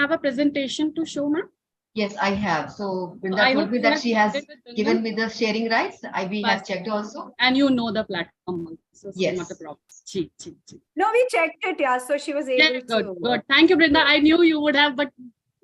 have a presentation to show, ma'am? Yes, I have. So Brinda I told hope me you that have she has shared with Brinda. given me the sharing rights. We have Bas. checked also. And you know the platform, so Yes. not a problem. Chi. No, we checked it, yeah. So she was able Good, to. good. Thank you, Brinda. I knew you would have, but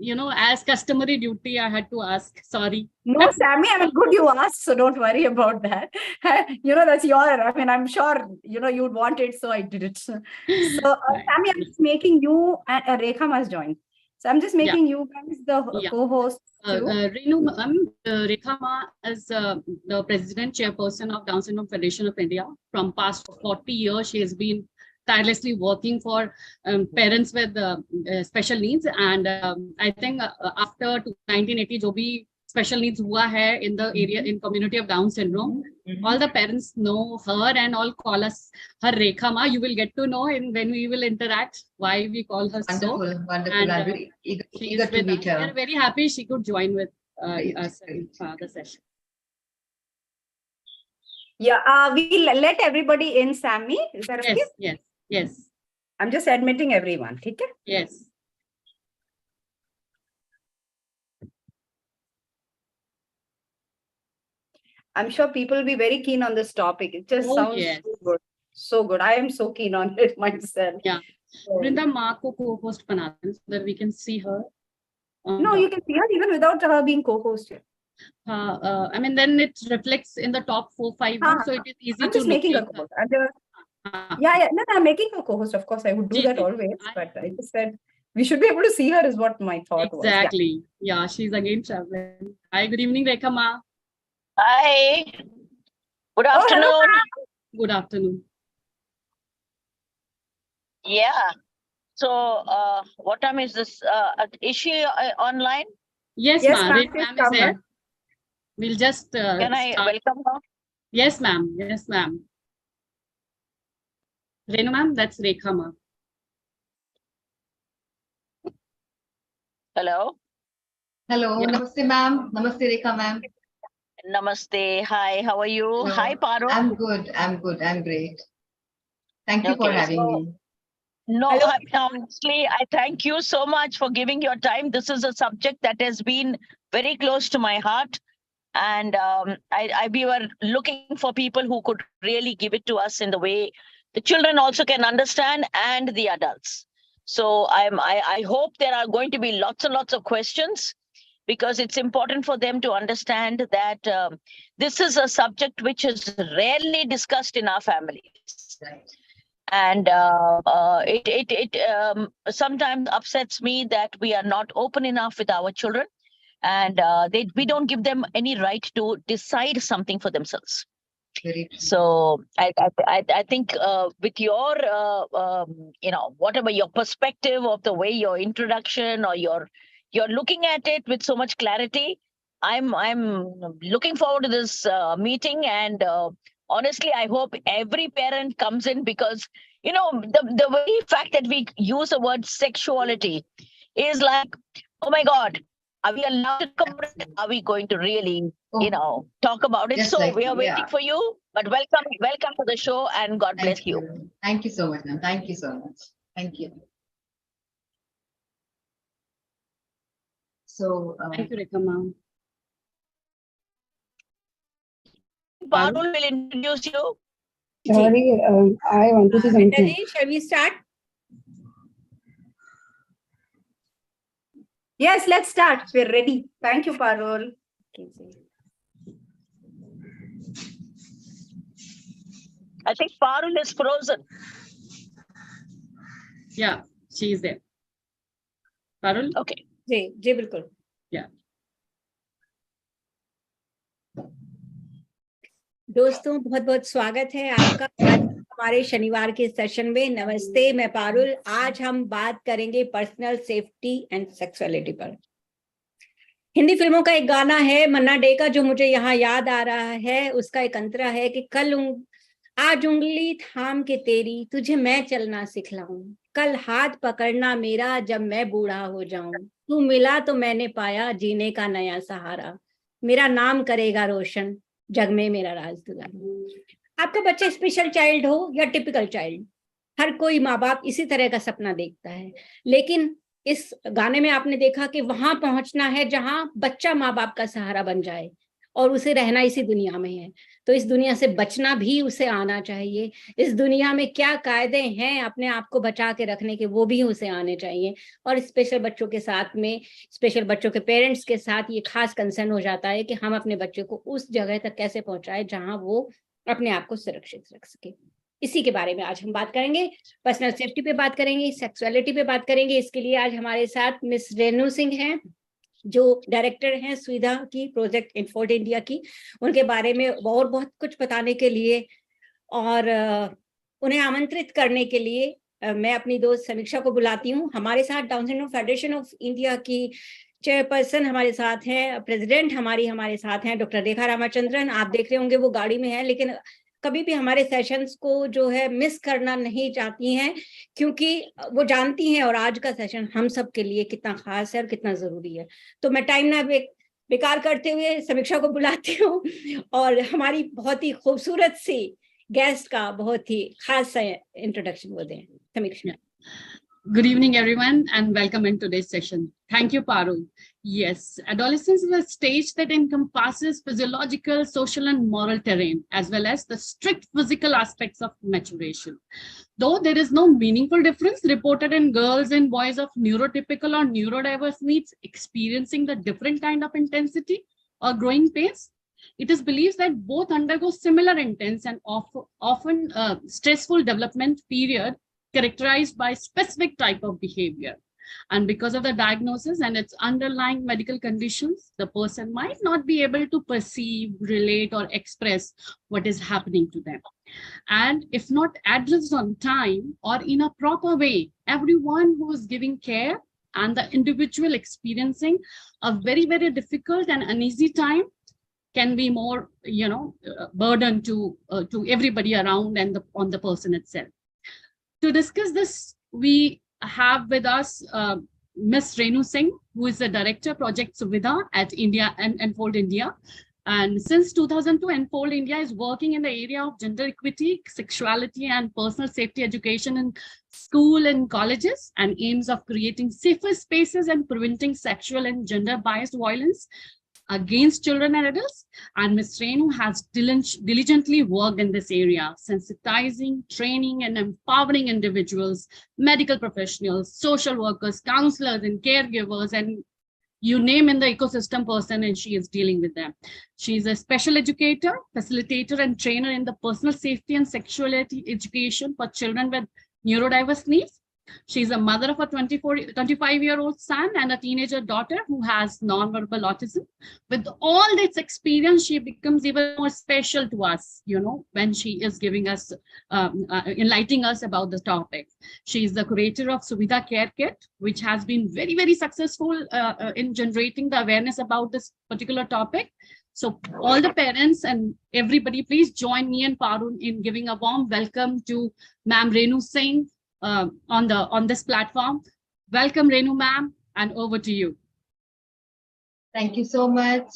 you know, as customary duty, I had to ask. Sorry. No, Sammy, I mean, good you asked, so don't worry about that. That's I mean, I'm sure, you'd want it, so I did it. So, Sammy, I'm just making you, and Rekha must join. So I'm just making you guys the co-host too. Renu, Rekha Ma is the president chairperson of Down Syndrome Federation of India. From past 40 years, she has been tirelessly working for parents with special needs. And I think after 1980, जो भी special needs हुआ है in the area, in community of Down syndrome, all the parents know her and all call us her Rekha Ma. You will get to know when we will interact why we call her so. Wonderful. And I'm very eager to with meet us. her. We are very happy she could join with us in the session. Yeah, we let everybody in, Sammy. Is that okay? Yes. I'm just admitting everyone. Okay? Yes. I'm sure people will be very keen on this topic. It just sounds so good. So good. I am so keen on it myself. Yeah. Brinda Ma ko co-host banate so that we can see her. No, you can see her even without her being co-host here. I mean, then it reflects in the top 4-5, so it is easy I'm to just making a co-host. No, I'm making a co-host. Of course, I would do that always, but I just said we should be able to see her is what my thought was. Exactly. Yeah, she's again traveling. Hi, good evening, Rekha Ma. Hi. Good afternoon. Hello. Good afternoon. Yeah. So, what time is this? Is she online? Yes, ma'am. Ma'am is there. We'll just can I welcome her? Yes, ma'am. Yes, ma'am. Renu, ma'am, that's Rekha Ma. Hello. Hello. Yeah. Namaste, ma'am. Namaste, Rekha, ma'am. Namaste. Hi. How are you? Hello. Hi, Parul. I'm good. I'm great. Thank you for having me. No, honestly, I thank you so much for giving your time. This is a subject that has been very close to my heart. And we were looking for people who could really give it to us in the way the children also can understand and the adults. So I hope there are going to be lots and lots of questions, because it's important for them to understand that this is a subject which is rarely discussed in our families. Right. And it sometimes upsets me that we are not open enough with our children, and we don't give them any right to decide something for themselves. So I think with your whatever your perspective of the way your introduction or you're looking at it with so much clarity, I'm looking forward to this meeting. And honestly, I hope every parent comes in, because the very fact that we use the word sexuality is like, oh my God, are we allowed to talk about it? Are we going to really talk about it? So we are waiting for you. But welcome to the show, and God bless you. Thank you so much, ma'am. Thank you so much. Thank you. So thank you, Rekha ma'am. Parul will introduce you. Sorry, I want to say something. Shall we start? Yes, let's start. We're ready. Thank you, Parul. I think Parul is frozen. Yeah, she is there. Parul? Okay. जी बिल्कुल. Yeah. दोस्तों, बहुत बहुत स्वागत है आपका आज हमारे शनिवार के सेशन में. नमस्ते, मैं पारुल. आज हम बात करेंगे पर्सनल सेफ्टी एंड सेक्सुअलिटी पर. हिंदी फिल्मों का एक गाना है मन्ना डे का, जो मुझे यहाँ याद आ रहा है. उसका एक अंतरा है कि आज उंगली थाम के तेरी तुझे मैं चलना सिखलाऊं, कल हाथ पकड़ना मेरा जब मैं बूढ़ा हो जाऊं, तू मिला तो मैंने पाया जीने का नया सहारा, मेरा नाम करेगा रोशन जग में मेरा राज दुलारा. आपका बच्चा स्पेशल चाइल्ड हो या टिपिकल चाइल्ड, हर कोई माँ बाप इसी तरह का सपना देखता है. लेकिन इस गाने में आपने देखा कि वहां पहुंचना है जहां बच्चा माँ बाप का सहारा बन जाए और उसे रहना इसी दुनिया में है। तो इस दुनिया से बचना भी उसे आना चाहिए। इस दुनिया में क्या कायदे हैं अपने आप को बचा के रखने के, वो भी उसे आने चाहिए। और स्पेशल बच्चों के साथ में, स्पेशल बच्चों के पेरेंट्स के साथ ये खास कंसर्न हो जाता है कि हम अपने बच्चे को उस जगह तक कैसे पहुंचाएं जहां वो अपने आप को सुरक्षित रख सके। इसी के बारे में आज हम बात करेंगे। पर्सनल सेफ्टी पे बात करेंगे, सेक्सुअलिटी पे बात करेंगे। इसके लिए आज हमारे साथ मिस रेणु सिंह हैं, जो डायरेक्टर हैं सुविधा की, प्रोजेक्ट इनफोर्ड इंडिया की। उनके बारे में और बहुत कुछ बताने के लिए और उन्हें आमंत्रित करने के लिए मैं अपनी दोस्त समीक्षा को बुलाती हूँ। हमारे साथ down syndrome federation of India की चेयरपर्सन हमारे साथ हैं, प्रेसिडेंट हमारे साथ हैं डॉक्टर रेखा रामाचंद्रन। आप देख रहे होंगे वो गाड़ी में है, लेकिन कभी भी हमारे सेशंस को जो है मिस करना नहीं चाहती हैं, क्योंकि वो जानती हैं और आज का सेशन हम सब के लिए कितना खास है और कितना जरूरी है। तो मैं टाइम ना बेकार करते हुए समीक्षा को बुलाती हूँ और हमारी बहुत ही खूबसूरत सी गेस्ट का बहुत ही खास इंट्रोडक्शन वो दें। समीक्षा। Good evening, everyone, and welcome in today's session. Thank you, Parul. Yes, adolescence is a stage that encompasses physiological, social, and moral terrain, as well as the strict physical aspects of maturation. Though there is no meaningful difference reported in girls and boys of neurotypical or neurodiverse needs experiencing the different kind of intensity or growing pains, it is believed that both undergo similar intense and often stressful development period characterized by specific type of behavior. And because of the diagnosis and its underlying medical conditions, the person might not be able to perceive, relate, or express what is happening to them. And if not addressed on time or in a proper way, everyone who is giving care and the individual experiencing a very, very difficult and uneasy time can be more, burden to everybody around and on the person itself. To discuss this, we have with us Ms. Renu Singh, who is the Director Project Suvidha at India and Enfold India. And since 2002, Enfold India is working in the area of gender equity, sexuality, and personal safety education in school and colleges, and aims of creating safer spaces and preventing sexual and gender-biased violence against children and adults. And Ms. Renu has diligently worked in this area, sensitizing, training, and empowering individuals, medical professionals, social workers, counselors, and caregivers, and you name in the ecosystem person, and she is dealing with them. She is a special educator, facilitator, and trainer in the personal safety and sexuality education for children with neurodiverse needs. She's a mother of a 25-year-old son and a teenager daughter who has nonverbal autism. With all this experience, she becomes even more special to us, when she is giving us, enlightening us about the topic. She is the curator of Suvidha Care Kit, which has been very, very successful in generating the awareness about this particular topic. So all the parents and everybody, please join me and Parul in giving a warm welcome to Ma'am Renu Singh, on this platform. Welcome, Renu ma'am, and over to you. Thank you so much.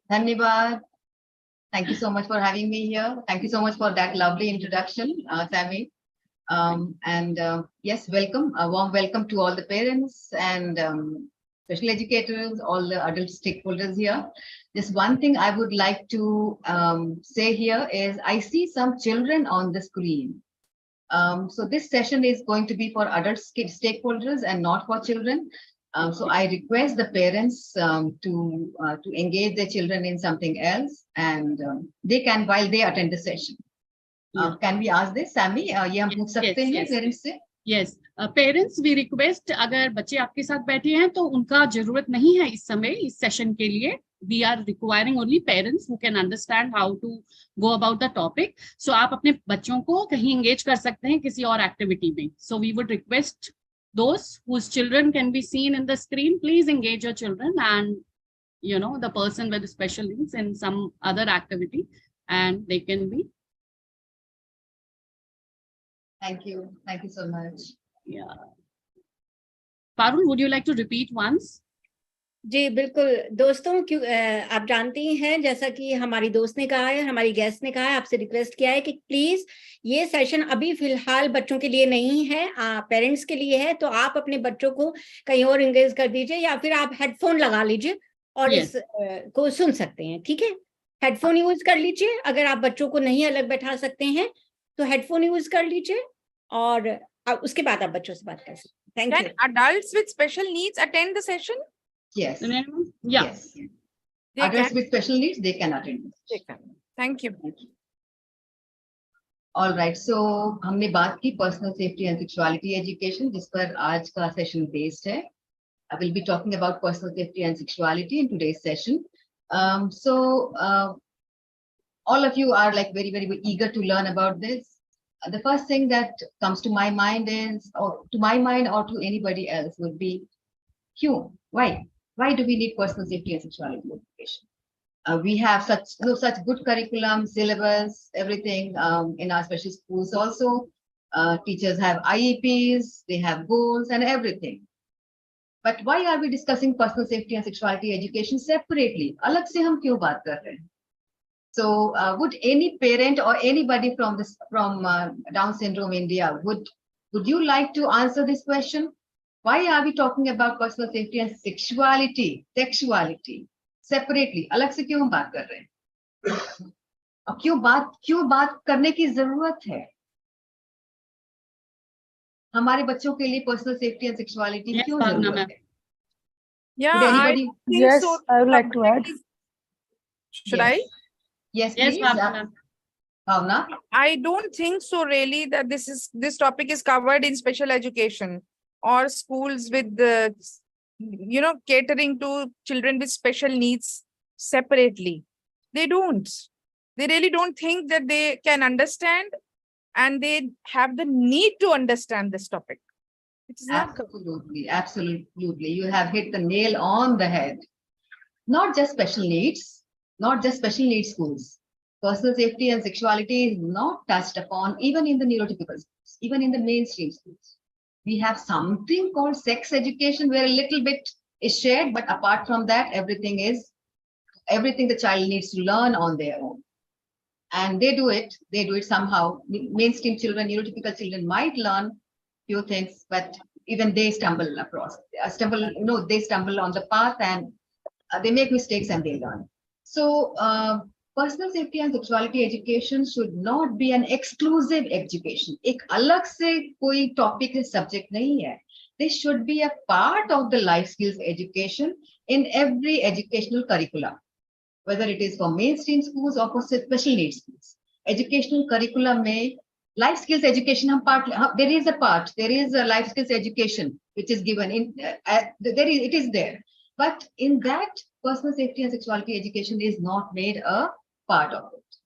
Dhanyavad. Thank you so much for having me here. Thank you so much for that lovely introduction, Sammy. Yes, welcome. A warm welcome to all the parents and special educators, all the adult stakeholders here. Just one thing I would like to say here is I see some children on the screen. So this session is going to be for adult stakeholders and not for children. So I request the parents to engage their children in something else, and they can while they attend the session. Can we ask this, Sammy? ये हम पूछ सकते हैं parents से? Yes, parents, we request अगर बच्चे आपके साथ बैठे हैं तो उनका जरूरत नहीं है इस समय इस सेशन के लिए. We are requiring only parents who can understand how to go about the topic. So आप अपने बच्चों को कहीं engage कर सकते हैं किसी और activity में. So we would request those whose children can be seen in the screen, please engage your children and the person with special needs in some other activity, and they can be. Thank you so much. Yeah. Parul, would you like to repeat once? जी बिल्कुल दोस्तों, क्यों आप जानती हैं, जैसा कि हमारी दोस्त ने कहा है, हमारी गेस्ट ने कहा है, आपसे रिक्वेस्ट किया है कि प्लीज ये सेशन अभी फिलहाल बच्चों के लिए नहीं है, पेरेंट्स के लिए है। तो आप अपने बच्चों को कहीं और एंगेज कर दीजिए, या फिर आप हेडफोन लगा लीजिए और Yes. इस को सुन सकते हैं। ठीक है, हेडफोन यूज कर लीजिए। अगर आप बच्चों को नहीं अलग बैठा सकते हैं तो हेडफोन यूज कर लीजिए, और उसके बाद आप बच्चों से बात कर सकते हैं। Thank Can you. adults with special needs attend the session? Yes. Yeah. Yes. They Adults can. with special needs, they can attend. They can. Thank you. All right. So हमने बात की personal safety and sexuality education, जिस पर आज का session based है. I will be talking about personal safety and sexuality in today's session. All of you are like very, very eager to learn about this. The first thing that comes to my mind is, or to my mind or to anybody else would be, Q, why? Why do we need personal safety and sexuality education? We have such good curriculum, syllabus, everything in our special schools also. Teachers have IEPs, they have goals and everything. But why are we discussing personal safety and sexuality education separately? अलग से हम क्यों बात कर रहे हैं? So would any parent or anybody from Down Syndrome India, would you like to answer this question? Why are we talking about personal safety and sexuality separately? अलग से क्यों हम बात कर रहे हैं? और क्यों बात करने की जरूरत है? हमारे बच्चों के लिए personal safety and sexuality Yes, क्यों Bhavna जरूरत ma'am. है? Yeah, Would I anybody? think Yes, so. I would like to add. Should Yes. I? Yes, Yes, please. Bhavna ma'am. Bhavna? I don't think so really that this topic is covered in special education or schools with the catering to children with special needs separately. They don't. They really don't think that they can understand and they have the need to understand this topic. It is not covered. Absolutely. You have hit the nail on the head. Not just special needs schools. Personal safety and sexuality is not touched upon even in the neurotypical schools, even in the mainstream schools. We have something called sex education where a little bit is shared, but apart from that, everything the child needs to learn on their own. And they do it somehow. Mainstream children, neurotypical children might learn few things, but even they stumble they stumble on the path and they make mistakes and they learn. So personal safety and sexuality education should not be an exclusive education. एक अलग से कोई topic subject नहीं है. This should be a part of the life skills education in every educational curriculum, whether it is for mainstream schools or for special needs schools. Educational curriculum में life skills education there is a life skills education which is given in it is there, but in that personal safety and sexuality education is not made a part of it.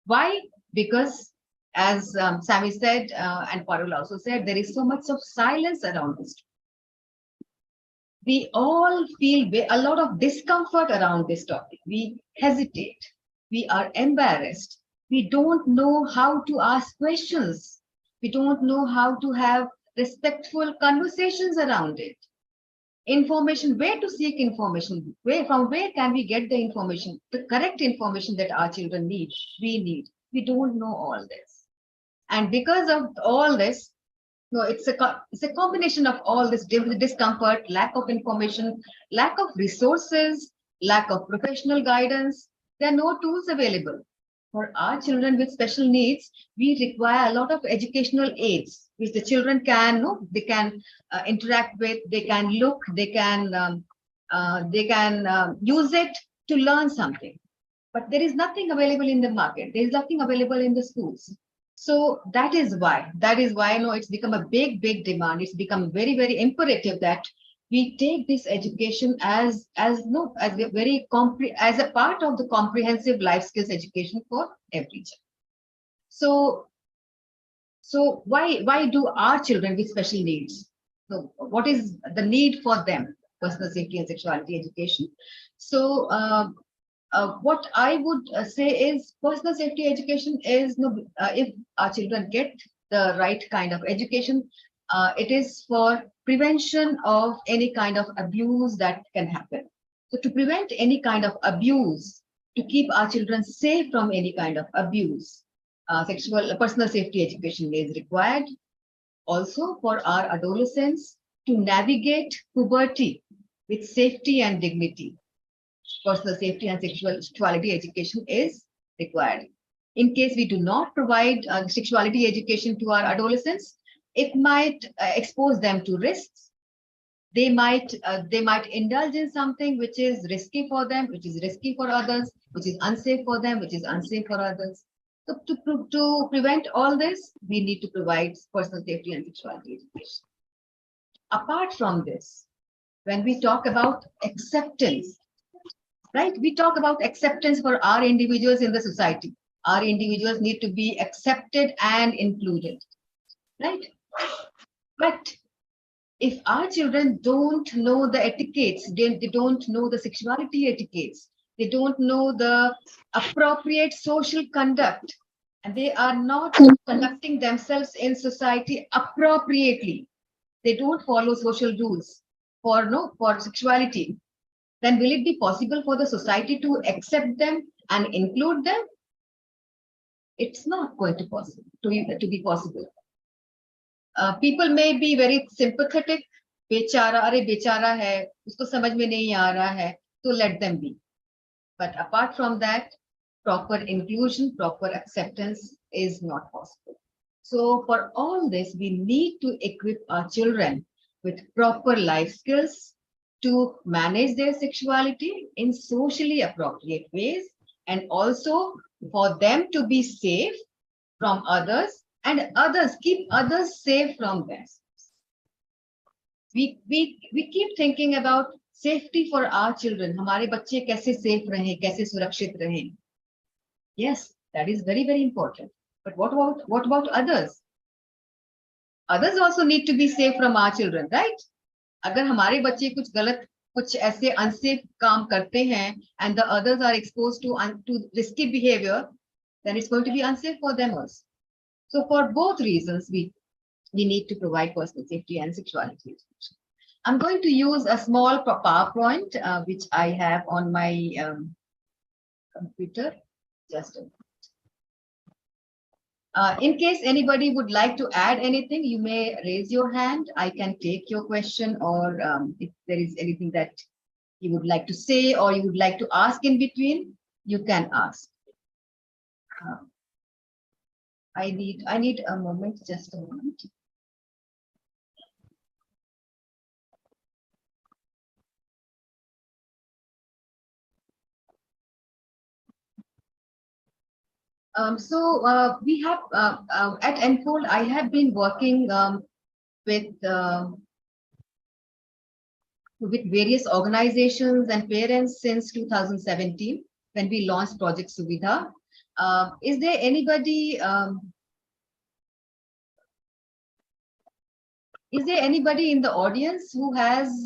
Why? Because as Sammy said and Parul also said, there is so much of silence around this. We all feel a lot of discomfort around this topic. We hesitate. We are embarrassed. We don't know how to ask questions. We don't know how to have respectful conversations around it. Information, where to seek information, from where can we get the information, the correct information that our children need, we don't know all this. And because of all this, it's a combination of all this discomfort, lack of information, lack of resources, lack of professional guidance. There are no tools available. For our children with special needs, we require a lot of educational aids, which the children can interact with, they can look, they can use it to learn something. But there is nothing available in the market. There is nothing available in the schools. So that is why it's become a big demand. It's become very, very imperative that we take this education as a part of the comprehensive life skills education for every child. So why do our children with special needs? So what is the need for them? Personal safety and sexuality education. So what I would say is personal safety education is if our children get the right kind of education, it is for prevention of any kind of abuse that can happen. So to prevent any kind of abuse, to keep our children safe from any kind of abuse, personal safety education is required. Also for our adolescents to navigate puberty with safety and dignity, personal safety and sexuality education is required. In case we do not provide sexuality education to our adolescents, it might expose them to risks. They might indulge in something which is risky for them, which is risky for others, which is unsafe for them, which is unsafe for others. So to prevent all this, we need to provide personal safety and sexuality education. Apart from this, when we talk about acceptance, right? We talk about acceptance for our individuals in the society. Our individuals need to be accepted and included, right? But if our children don't know the etiquettes, they don't know the sexuality etiquettes, they don't know the appropriate social conduct, and they are not conducting themselves in society appropriately, they don't follow social rules for sexuality, then will it be possible for the society to accept them and include them? It's not going to be possible. People may be very sympathetic. बेचारा अरे बेचारा है, उसको समझ में नहीं आ रहा है, तो let them be. But apart from that, proper inclusion, proper acceptance is not possible. So for all this, we need to equip our children with proper life skills to manage their sexuality in socially appropriate ways, and also for them to be safe from others, and keep others safe from them. We keep thinking about safety for our children. हमारे बच्चे कैसे safe रहें, कैसे सुरक्षित रहें. Yes, that is very, very important. But what about others? Others also need to be safe from our children, right? अगर हमारे बच्चे कुछ ऐसे unsafe काम करते हैं, and the others are exposed to risky behavior, then it's going to be unsafe for them also. So for both reasons, we need to provide personal safety and sexuality education. I'm going to use a small PowerPoint, which I have on my computer. Just a minute. In case anybody would like to add anything, you may raise your hand. I can take your question, or if there is anything that you would like to say or you would like to ask in between, you can ask. I need a moment, just a moment. We have at Enfold, I have been working with various organizations and parents since 2017, when we launched Project Suvidha. Is there anybody in the audience who has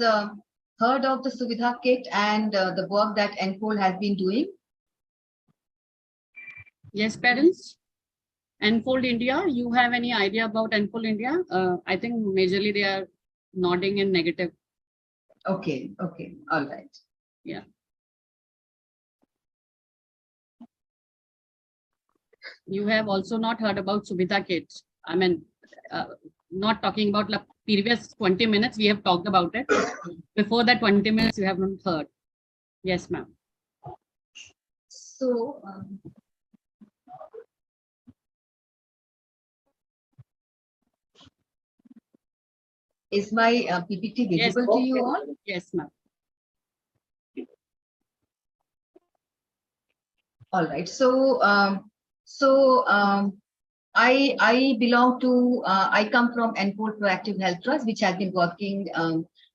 heard of the Suvidha Kit and the work that Enfold has been doing? Yes, parents. Enfold India, you have any idea about Enfold India? I think majorly they are nodding in negative. Okay, all right. Yeah. You have also not heard about Suvidha Kit. I mean, not talking about the previous 20 minutes, we have talked about it. Before that 20 minutes, you have not heard. Yes, ma'am. So, is my PPT visible to you all? Yes, ma'am. All right. So, I belong to, I come from Enfold Proactive Health Trust, which has been working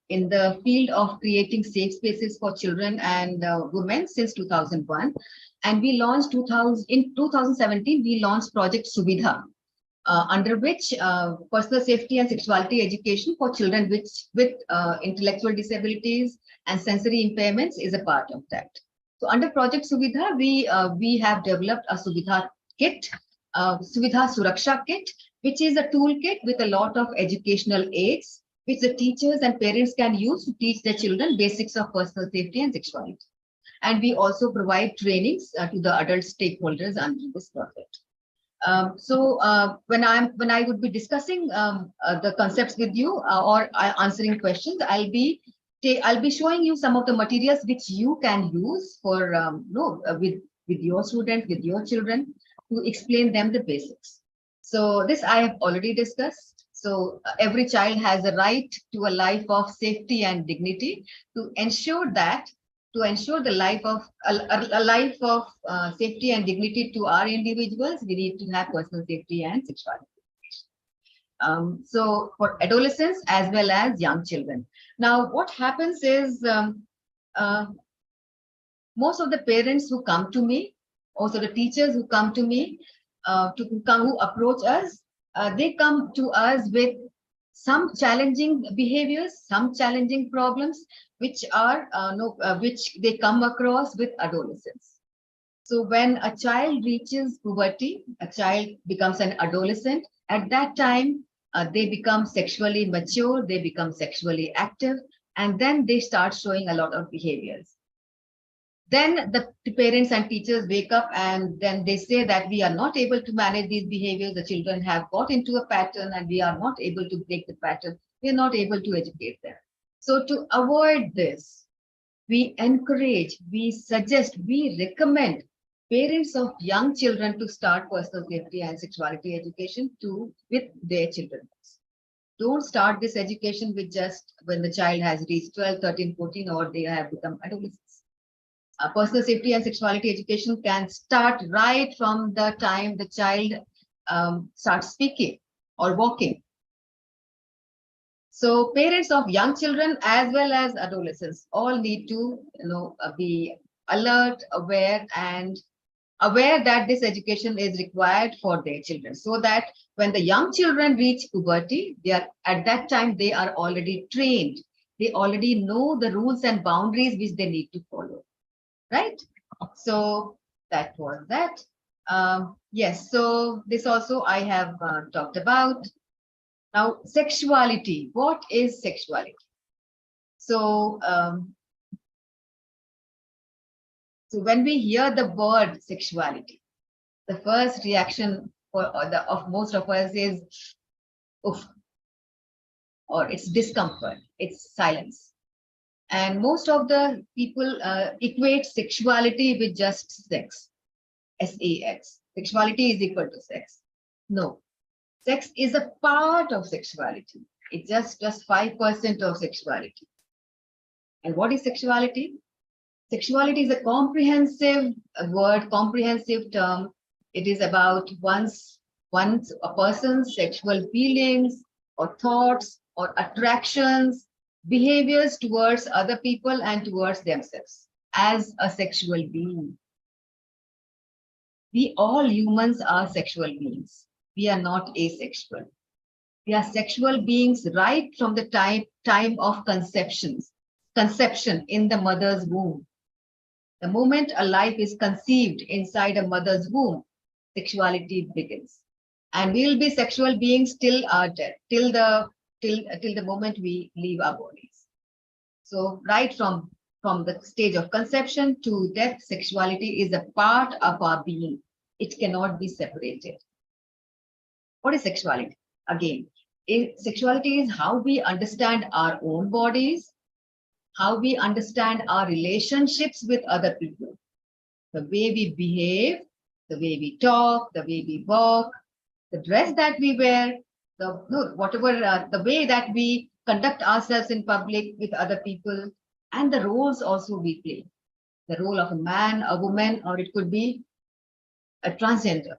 in the field of creating safe spaces for children and women since 2001. And we launched in 2017, we launched Project Suvidha, under which personal safety and sexuality education for children with intellectual disabilities and sensory impairments is a part of that. So under Project Suvidha, we have developed a Suvidha kit, Suvidha Suraksha kit, which is a toolkit with a lot of educational aids which the teachers and parents can use to teach their children basics of personal safety and sexuality. And we also provide trainings to the adult stakeholders under this project. When I would be discussing the concepts with you or answering questions, I'll be showing you some of the materials which you can use for with your students, with your children, to explain them the basics. So this I have already discussed. So every child has a right to a life of safety and dignity. To ensure the life of a life of safety and dignity to our individuals, we need to have personal safety and sexuality. So for adolescents as well as young children. Now, what happens is most of the parents who come to me, also the teachers who come to me, who approach us, they come to us with some challenging behaviors, some challenging problems, which are which they come across with adolescents. So when a child reaches puberty, a child becomes an adolescent. At that time, they become sexually mature, they become sexually active, and then they start showing a lot of behaviors. Then the parents and teachers wake up and then they say that we are not able to manage these behaviors. The children have got into a pattern and we are not able to break the pattern. We are not able to educate them. So to avoid this, we encourage, we suggest, we recommend parents of young children to start personal safety and sexuality education with their children. Don't start this education with just when the child has reached 12, 13, 14, or they have become adolescents. Personal safety and sexuality education can start right from the time the child starts speaking or walking. So parents of young children as well as adolescents all need to be alert, aware that this education is required for their children, so that when the young children reach puberty, at that time they are already trained. They already know the rules and boundaries which they need to follow. Right? So that was that. Yes, so this also I have talked about. Now, sexuality. What is sexuality? So, so when we hear the word sexuality, the first reaction of most of us is, oof, or it's discomfort, it's silence. And most of the people equate sexuality with just sex, S-A-X. Sexuality is equal to sex. No, sex is a part of sexuality. It's just 5% of sexuality. And what is sexuality? Sexuality is a comprehensive word, comprehensive term. It is about a person's sexual feelings or thoughts or attractions, behaviors towards other people and towards themselves as a sexual being. We all humans are sexual beings. We are not asexual. We are sexual beings right from the time of conception in the mother's womb. The moment a life is conceived inside a mother's womb, sexuality begins. And we will be sexual beings till our death, till the moment we leave our bodies. So right from the stage of conception to death, sexuality is a part of our being. It cannot be separated. What is sexuality? Again, sexuality is how we understand our own bodies, how we understand our relationships with other people, the way we behave, the way we talk, the way we walk, the dress that we wear, the way that we conduct ourselves in public with other people, and the roles also we play. The role of a man, a woman, or it could be a transgender.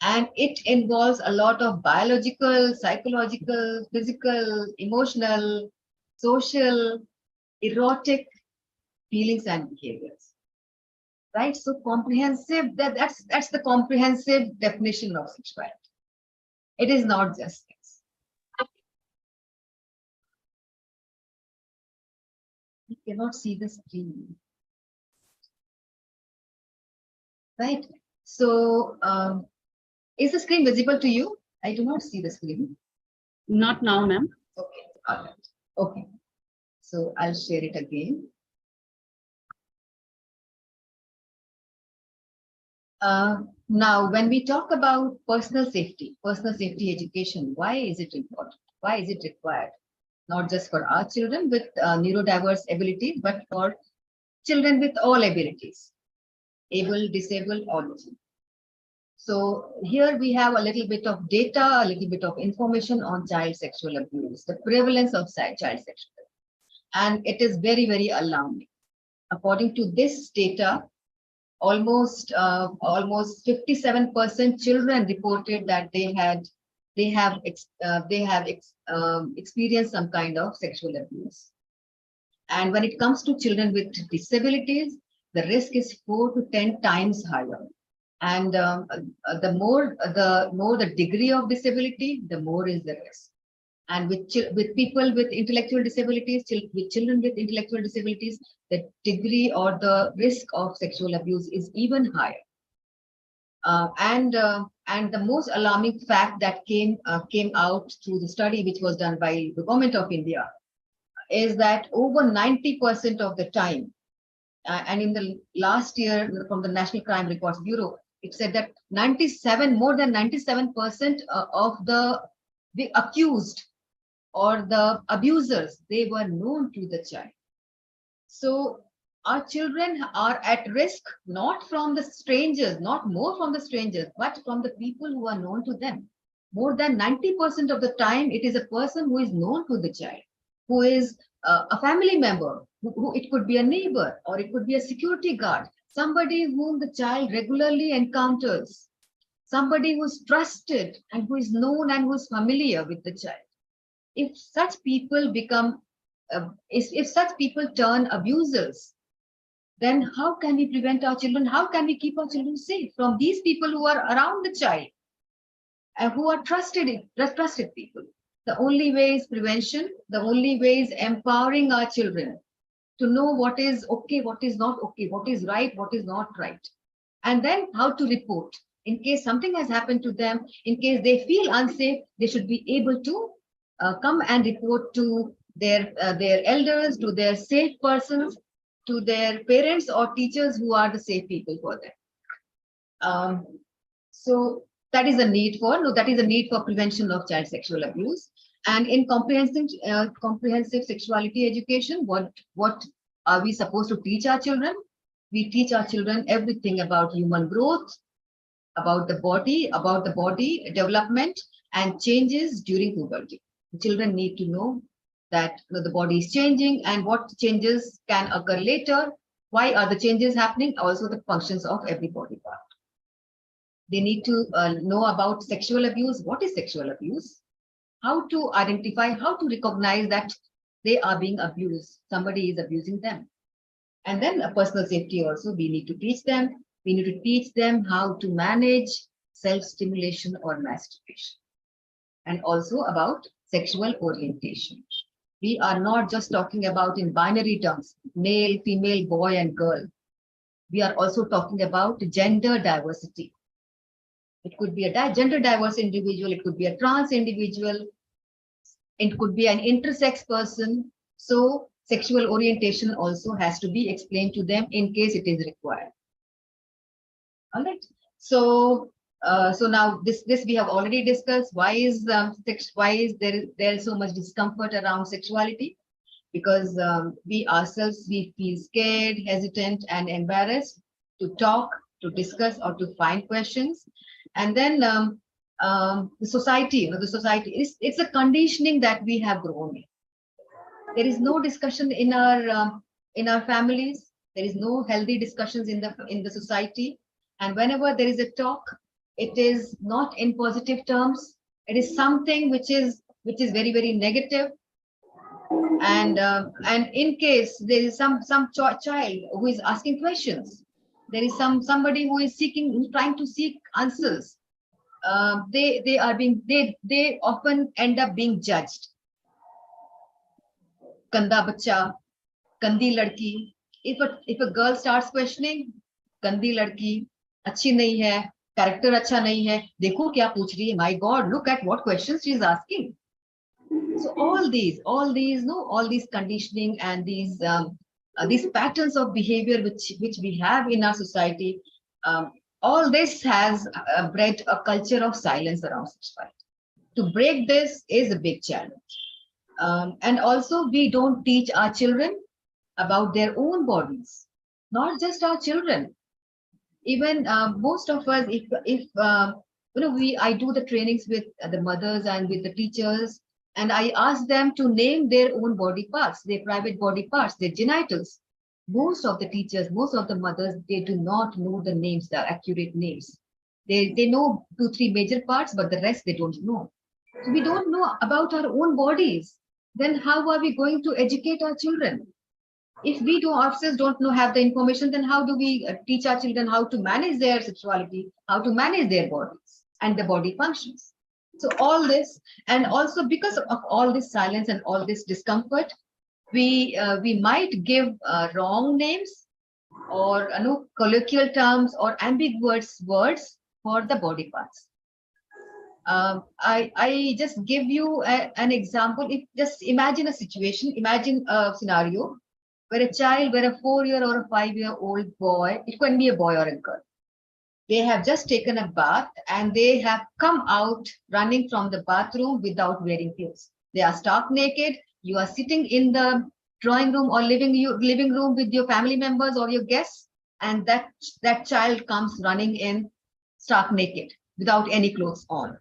And it involves a lot of biological, psychological, physical, emotional, social, erotic feelings and behaviors. Right? So comprehensive, that's the comprehensive definition of sexuality. It is not just sex. You cannot see the screen. Right? So is the screen visible to you? I do not see the screen. Not now, ma'am. Okay. All right. Okay. So I'll share it again. Now, when we talk about personal safety education, why is it important? Why is it required? Not just for our children with neurodiverse abilities, but for children with all abilities, able, disabled, all of them. So here we have a little bit of data, a little bit of information on child sexual abuse, the prevalence of child sexual abuse. And it is very, very alarming. According to this data, almost 57% children reported that they have experienced some kind of sexual abuse. And when it comes to children with disabilities, the risk is 4 to 10 times higher. And the more the degree of disability, the more is the risk. And with people with intellectual disabilities, with children with intellectual disabilities, the degree or the risk of sexual abuse is even higher. And the most alarming fact that came out through the study, which was done by the government of India, is that over 90% of the time, and in the last year from the National Crime Records Bureau, it said that more than 97% of the accused or the abusers, they were known to the child. So our children are at risk, not from the strangers, not more from the strangers, but from the people who are known to them. More than 90% of the time, it is a person who is known to the child, who is a family member, who it could be a neighbor, or it could be a security guard, somebody whom the child regularly encounters, somebody who's trusted and who is known and who is familiar with the child. If such people become, if such people turn abusers, then how can we prevent our children? How can we keep our children safe from these people who are around the child and who are trusted people? The only way is prevention. The only way is empowering our children to know what is okay, what is not okay, what is right, what is not right. And then how to report. In case something has happened to them, in case they feel unsafe, they should be able to come and report to their elders, to their safe persons, to their parents or teachers who are the safe people for them. So that is a need for prevention of child sexual abuse. And in comprehensive sexuality education, what are we supposed to teach our children? We teach our children everything about human growth, about the body development and changes during puberty. The children need to know that the body is changing and what changes can occur later. Why are the changes happening? Also the functions of every body part. They need to know about sexual abuse. What is sexual abuse? How to identify, how to recognize that they are being abused. Somebody is abusing them. And then personal safety also, we need to teach them. We need to teach them how to manage self-stimulation or masturbation. And also about sexual orientation. We are not just talking about in binary terms, male, female, boy, and girl. We are also talking about gender diversity. It could be a gender diverse individual, it could be a trans individual, it could be an intersex person. So sexual orientation also has to be explained to them in case it is required. All right. So now this we have already discussed. Why is there so much discomfort around sexuality? Because we ourselves feel scared, hesitant, and embarrassed to talk, to discuss, or to find questions. And then the society, it's a conditioning that we have grown in. There is no discussion in our families. There is no healthy discussions in the society. And whenever there is a talk, it is not in positive terms. It is something which is very, very negative. And in case there is some child who is asking questions, there is somebody who is trying to seek answers. They often end up being judged. Ganda bacha, gandi ladki. If a girl starts questioning, gandi ladki, अच्छी नहीं है, character अच्छा नहीं है, देखो क्या पूछ रही है, my God, look at what questions she is asking. So all these, no, all these conditioning and these patterns of behavior which we have in our society, all this has bred a culture of silence around sexuality. To break this is a big challenge. And also, we don't teach our children about their own bodies, not just our children. Even most of us, if I do the trainings with the mothers and with the teachers, and I ask them to name their own body parts, their private body parts, their genitals. Most of the teachers, most of the mothers, they do not know the names, the accurate names. They know 2, 3 major parts, but the rest they don't know. So we don't know about our own bodies. Then how are we going to educate our children? If we ourselves don't know, have the information, then how do we teach our children how to manage their sexuality, how to manage their bodies and the body functions? So all this, and also because of all this silence and all this discomfort, we might give wrong names or colloquial terms or ambiguous words for the body parts. I just give you an example. If just imagine a situation, imagine a scenario where a 4-year or a 5-year-old boy, it can be a boy or a girl, they have just taken a bath and they have come out running from the bathroom without wearing clothes. They are stark naked. You are sitting in the drawing room or living room with your family members or your guests, and that child comes running in stark naked without any clothes on.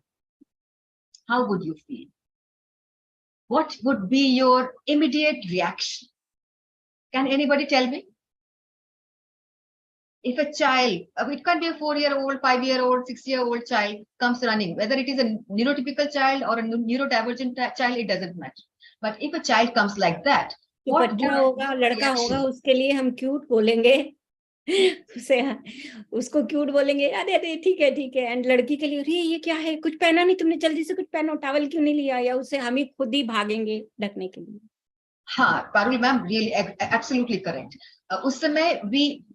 How would you feel? What would be your immediate reaction? Can anybody tell me? If a child, it can be a 4-year-old, 5-year-old, 6-year-old child comes running, whether it is a neurotypical child or a neurodivergent child, it doesn't matter. But if a child comes like that, what बच्चा होगा लड़का होगा उसके लिए हम cute बोलेंगे उसे उसको क्यूट बोलेंगे अरे अरे ठीक है एंड लड़की के लिए अरे ये क्या है कुछ पहना नहीं तुमने जल्दी से कुछ पहनो टॉवल क्यों नहीं लिया या उसे हम ही खुद ही भागेंगे ढकने के लिए हाँ Parul ma'am really absolutely correct उस समय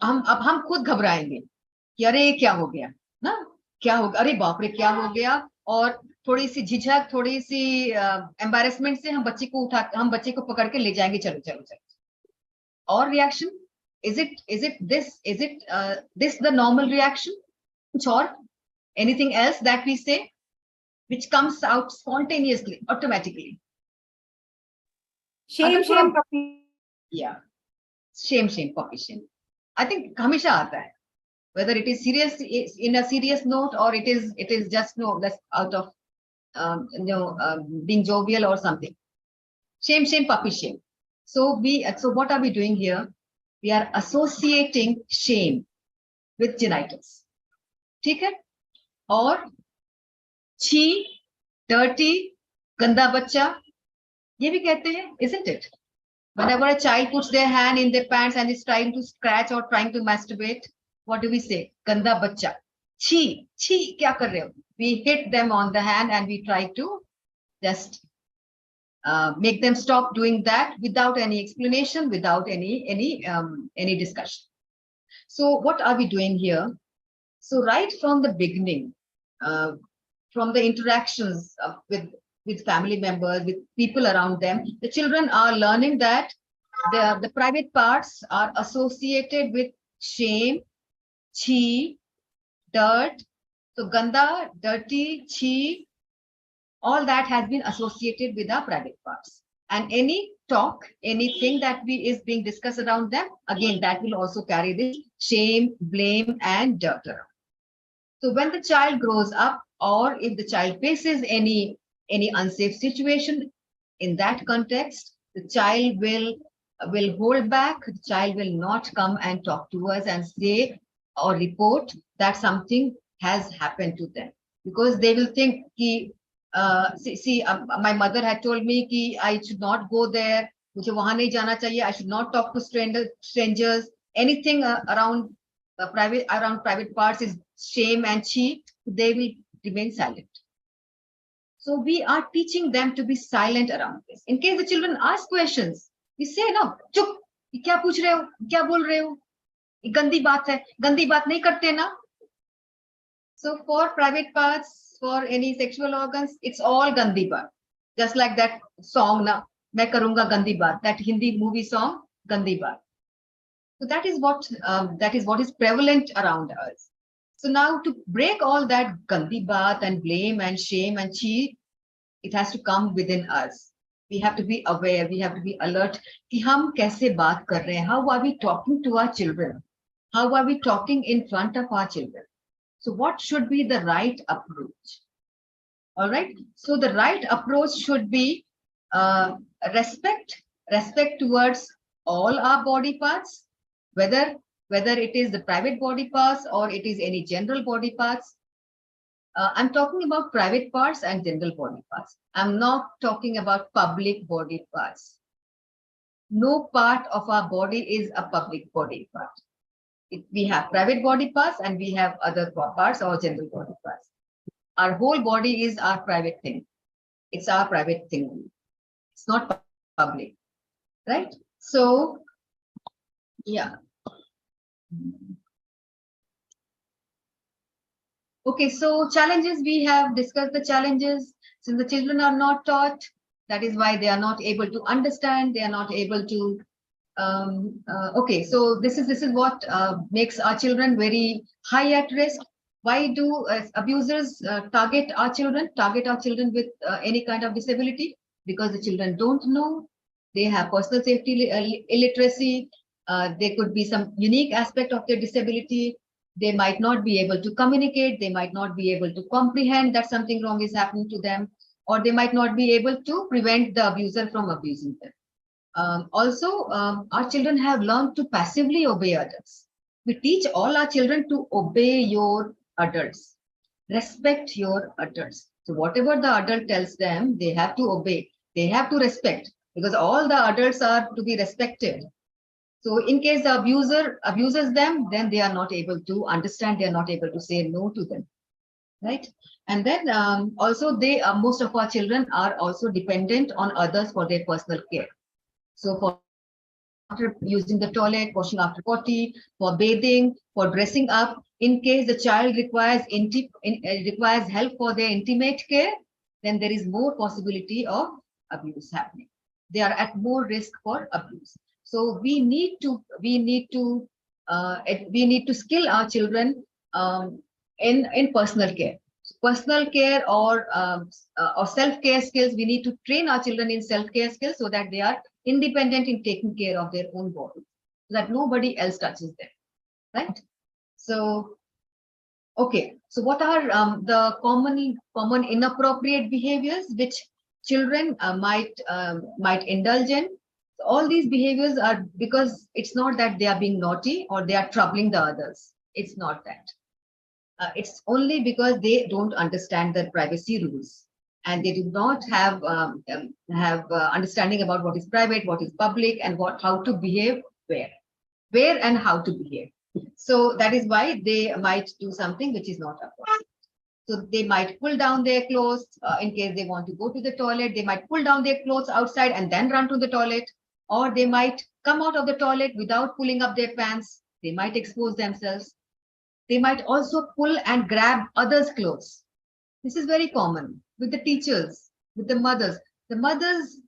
हम खुद घबराएंगे कि अरे क्या हो गया ना क्या होगा अरे बाप रे क्या हो गया और थोड़ी सी झिझक थोड़ी सी एम्बैरेसमेंट से हम बच्चे को पकड़ के ले जाएंगे चलो चलो चलो और reaction is it this the normal reaction or anything else that we say which comes out spontaneously automatically shame puppy yeah shame puppy shame I think हमेशा आता है whether it is serious in a serious note or it is just that's out of being jovial or something shame puppy shame so what are we doing here we are associating shame with genitals ठीक है और छी dirty गंदा बच्चा ये भी कहते हैं isn't it whenever a child puts their hand in their pants and is trying to scratch or trying to masturbate what do we say ganda bachcha छी kya kar rahe ho we hit them on the hand and we try to just make them stop doing that without any explanation without any discussion so what are we doing here so right from the beginning from the interactions with family members with people around them the children are learning that the private parts are associated with shame chi dirt so ganda dirty chi all that has been associated with our private parts and any talk anything that is being discussed around them again that will also carry this shame blame and dirt around. So when the child grows up or if the child faces any unsafe situation in that context the child will hold back the child will not come and talk to us and say or report that something has happened to them because they will think ki my mother had told me ki I should not go there mujhe wahan nahi jana chahiye I should not talk to strangers anything around private parts is shame and chi they will remain silent so we are teaching them to be silent around this in case the children ask questions we say no chup ye kya puch rahe ho kya bol rahe ho ye gandi baat hai gandi baat nahi karte na so for private parts for any sexual organs it's all gandi baat Just like that song, na, Main Karunga Gandi Baat, that Hindi movie song, Gandi Baat. So that is what is prevalent around us. So now to break all that Gandi Baat and blame and shame and chi, it has to come within us. We have to be aware, we have to be alert कि हम कैसे बात कर रहे हैं, how are we talking to our children, how are we talking in front of our children. So what should be the right approach? All right, so the right approach should be respect towards all our body parts, whether it is the private body parts or it is any general body parts. I'm talking about private parts and general body parts. I'm not talking about public body parts. No part of our body is a public body part. We have private body parts and we have other parts or general body parts. Our whole body is our private thing. It's our private thing. It's not public, right? So, yeah. Okay, so challenges, we have discussed the challenges. Since the children are not taught, that is why they are not able to understand, they are not able to, okay, so this is what makes our children very high at risk. Why do abusers target our children with any kind of disability? Because the children don't know, they have personal safety illiteracy, there could be some unique aspect of their disability. They might not be able to communicate, they might not be able to comprehend that something wrong is happening to them, or they might not be able to prevent the abuser from abusing them. Also, our children have learned to passively obey others. We teach all our children to obey your adults, respect your adults. So whatever the adult tells them, they have to obey, they have to respect, because all the adults are to be respected. So in case the abuser abuses them, then they are not able to understand, they are not able to say no to them, right? And then also most of our children are also dependent on others for their personal care. So for after using the toilet, washing after potty, for bathing, for dressing up, in case the child requires help for their intimate care, then there is more possibility of abuse happening. They are at more risk for abuse. So we need to skill our children in personal care. Personal care or self-care skills. We need to train our children in self-care skills so that they are independent in taking care of their own body, so that nobody else touches them, right? So, okay. So what are the common inappropriate behaviors which children might indulge in? So all these behaviors are because it's not that they are being naughty or they are troubling the others. It's not that. It's only because they don't understand the privacy rules and they do not have understanding about what is private, what is public, and how to behave where and how to behave. So that is why they might do something which is not appropriate. So they might pull down their clothes in case they want to go to the toilet. They might pull down their clothes outside and then run to the toilet, or they might come out of the toilet without pulling up their pants. They might expose themselves. They might also pull and grab others' clothes. This is very common with the teachers, with the mothers. The mothers,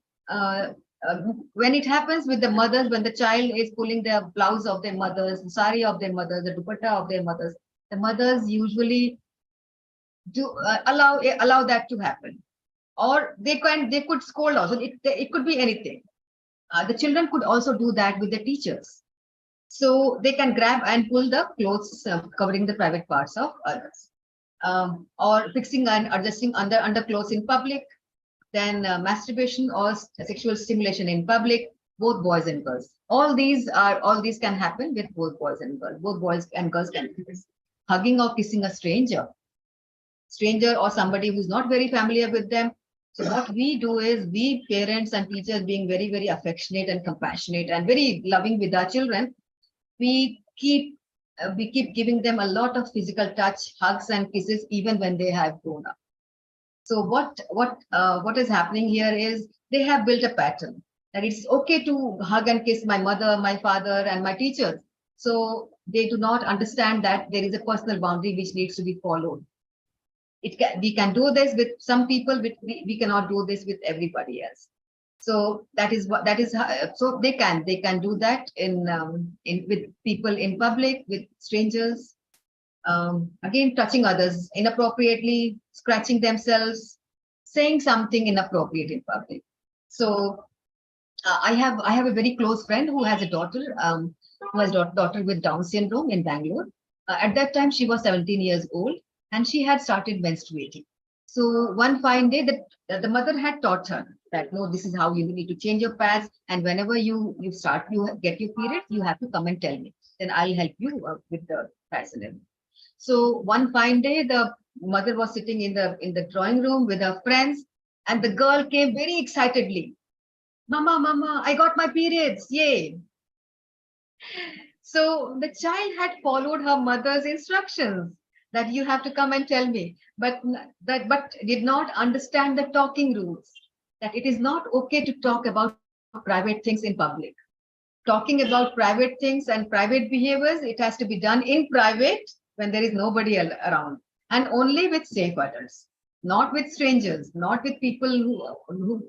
when it happens with the mothers, when the child is pulling the blouse of their mothers, the sari of their mothers, the dupatta of their mothers, the mothers usually do allow that to happen. Or they could scold also. It could be anything. The children could also do that with the teachers. So they can grab and pull the clothes covering the private parts of others, or fixing and adjusting underclothes in public, then masturbation or sexual stimulation in public, both boys and girls. All these can happen with both boys and girls. Both boys and girls can do this. Hugging or kissing a stranger or somebody who's not very familiar with them. So what we do is, we parents and teachers, being very, very affectionate and compassionate and very loving with our children, we keep giving them a lot of physical touch, hugs and kisses, even when they have grown up. So what is happening here is, they have built a pattern that it's okay to hug and kiss my mother, my father, and my teachers. So they do not understand that there is a personal boundary which needs to be followed. we can do this with some people, we cannot do this with everybody else. So that is so they can do that in with people in public, with strangers. Again, touching others inappropriately, scratching themselves, saying something inappropriate in public. So I have a very close friend who has a daughter, daughter with Down syndrome in Bangalore. At that time, she was 17 years old and she had started menstruating. So one fine day, that the mother had taught her that no, this is how you need to change your pads, and whenever you get your period, you have to come and tell me. Then I'll help you with the pads and everything. So one fine day, the mother was sitting in the drawing room with her friends, and the girl came very excitedly. Mama, I got my periods, yay. So the child had followed her mother's instructions that you have to come and tell me, but did not understand the talking rules, that it is not okay to talk about private things in public. Talking about private things and private behaviors, it has to be done in private when there is nobody around, and only with safe adults, not with strangers, not with people who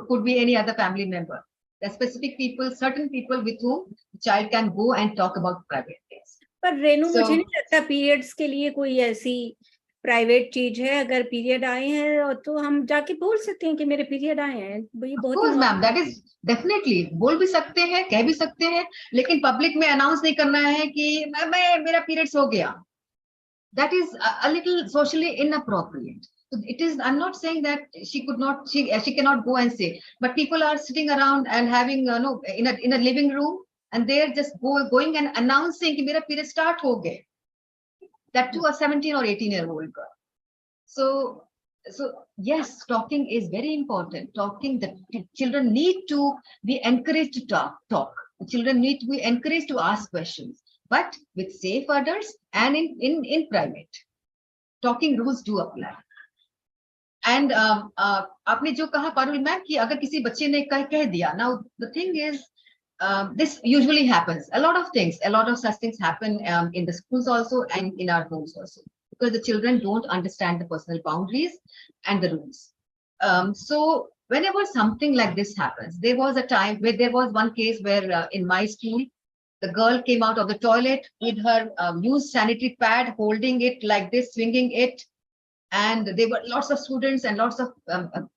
could be any other family member. The specific people, certain people with whom the child can go and talk about private things. पर रेनू, मुझे नहीं लगता periods के लिए कोई ऐसी private चीज है. अगर पीरियड आए हैं तो हम जाके बोल सकते हैं कि मेरे पीरियड आए हैं. ये बहुत मैम, दैट इज डेफिनेटली बोल भी सकते हैं, कह भी सकते हैं, लेकिन पब्लिक में अनाउंस नहीं करना है कि मेरा पीरियड्स हो गया. That is a little socially inappropriate. So it is, I'm not saying that she cannot go and say, but people are sitting around and having in a living room, and they're just going and announcing कि मेरा period start हो गए. That to a 17 or 18-year-old girl. So yes, talking is very important. Talking, the children need to be encouraged to talk. The children need to be encouraged to ask questions, but with safe adults and in private. Talking rules do apply. And आपने जो कहा Parul ma'am कि अगर किसी बच्चे ने कह दिया, now the thing is, this usually happens. A lot of such things happen in the schools also and in our homes also, because the children don't understand the personal boundaries and the rules. So whenever something like this happens, there was a time where there was one case where in my school, the girl came out of the toilet with her used sanitary pad, holding it like this, swinging it. And there were lots of students and lots of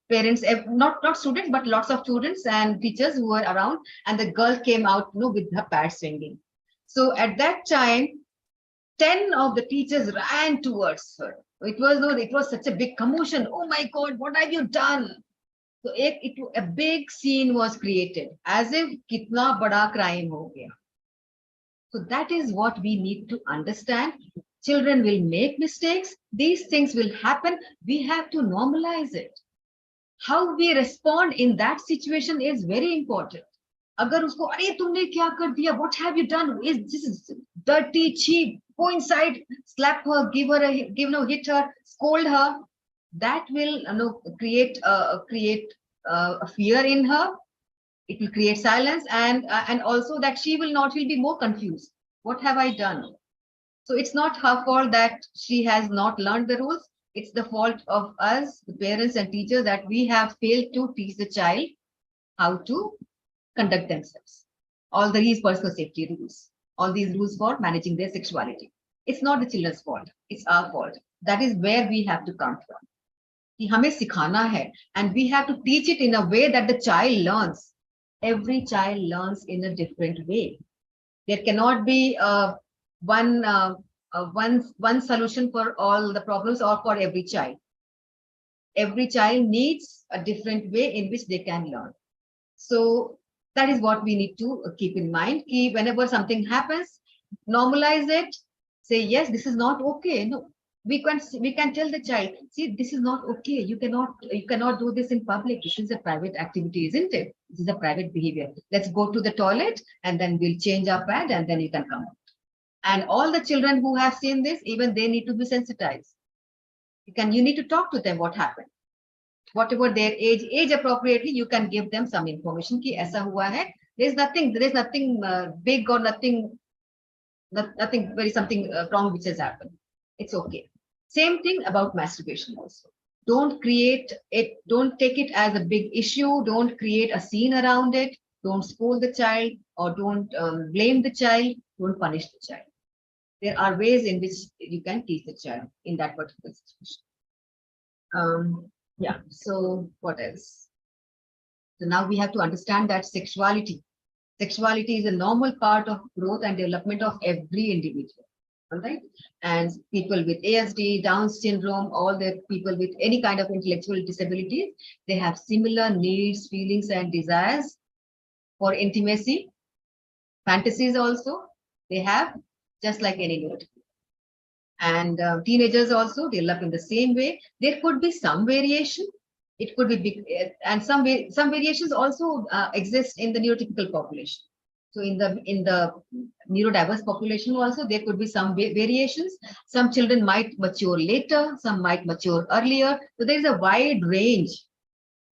parents, not students, but lots of students and teachers who were around. And the girl came out with her pad swinging. So at that time, 10 of the teachers ran towards her. It was such a big commotion. Oh my God, what have you done? So a big scene was created, as if kitna bada crime ho gaya. So that is what we need to understand. Children will make mistakes. These things will happen. We have to normalize it. How we respond in that situation is very important. Agar usko, "Arey, tumne kya kar diya? What have you done? This is dirty, cheap." Go inside, slap her, hit her, scold her. That will create a fear in her. It will create silence, and also that she will be more confused. What have I done? So it's not her fault that she has not learned the rules. It's the fault of us, the parents and teachers, that we have failed to teach the child how to conduct themselves. All these personal safety rules, all these rules for managing their sexuality. It's not the children's fault. It's our fault. That is where we have to come from. कि हमें सिखाना है, and we have to teach it in a way that the child learns. Every child learns in a different way. There cannot be one solution for all the problems or for every child. Every child needs a different way in which they can learn. So that is what we need to keep in mind. Whenever something happens, normalize it. Say, yes, this is not okay. No, we can tell the child, see, this is not okay. You cannot do this in public. This is a private activity, isn't it? This is a private behavior. Let's go to the toilet and then we'll change our pad and then you can come out. And all the children who have seen this, even they need to be sensitized. You need to talk to them what happened. Whatever their age appropriately, you can give them some information ki aisa hua hai. There is nothing big or nothing something wrong which has happened. It's okay. Same thing about masturbation also. Don't create it, don't take it as a big issue, don't create a scene around it, don't scold the child, or don't blame the child, don't punish the child. There are ways in which you can teach the child in that particular situation. Yeah, so what else? So now we have to understand that sexuality is a normal part of growth and development of every individual. All right. And people with ASD, Down syndrome, all the people with any kind of intellectual disabilities, they have similar needs, feelings, and desires for intimacy. Fantasies also, they have, just like any neurotypical. And teenagers also develop in the same way. There could be some variation. It could be big, and some variations also exist in the neurotypical population. So in the neurodiverse population also, there could be some variations. Some children might mature later, some might mature earlier. So there is a wide range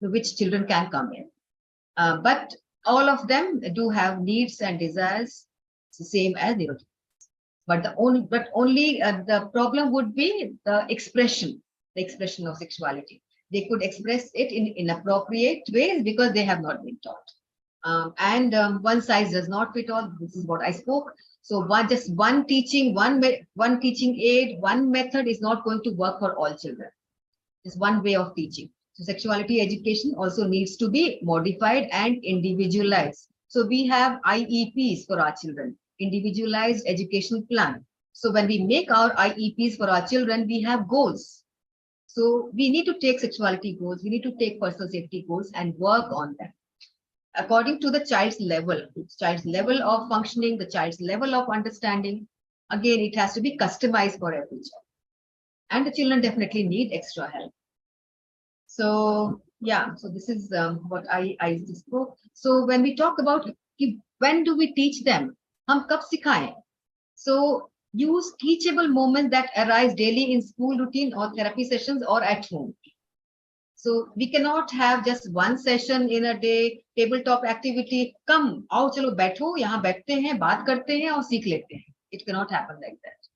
to which children can come in. But all of them do have needs and desires, the same as neurotypical. But the problem would be the expression of sexuality. They could express it in inappropriate ways because they have not been taught. One size does not fit all. This is what I spoke. So one teaching aid, one method is not going to work for all children. It's one way of teaching. So sexuality education also needs to be modified and individualized. So we have IEPs for our children, individualized education plan. So when we make our IEPs for our children, we have goals. So we need to take sexuality goals, we need to take personal safety goals and work on them according to the child's level of functioning, the child's level of understanding. Again, it has to be customized for every child. And the children definitely need extra help. So yeah, so this is what I just spoke. So when we talk about when do we teach them, hum kab sikhaye? So use teachable moments that arise daily in school routine or therapy sessions or at home. So we cannot have just one session in a day, tabletop activity. Come, आओ चलो बैठो, यहाँ बैठते हैं, बात करते हैं और सीख लेते हैं. It cannot happen like that.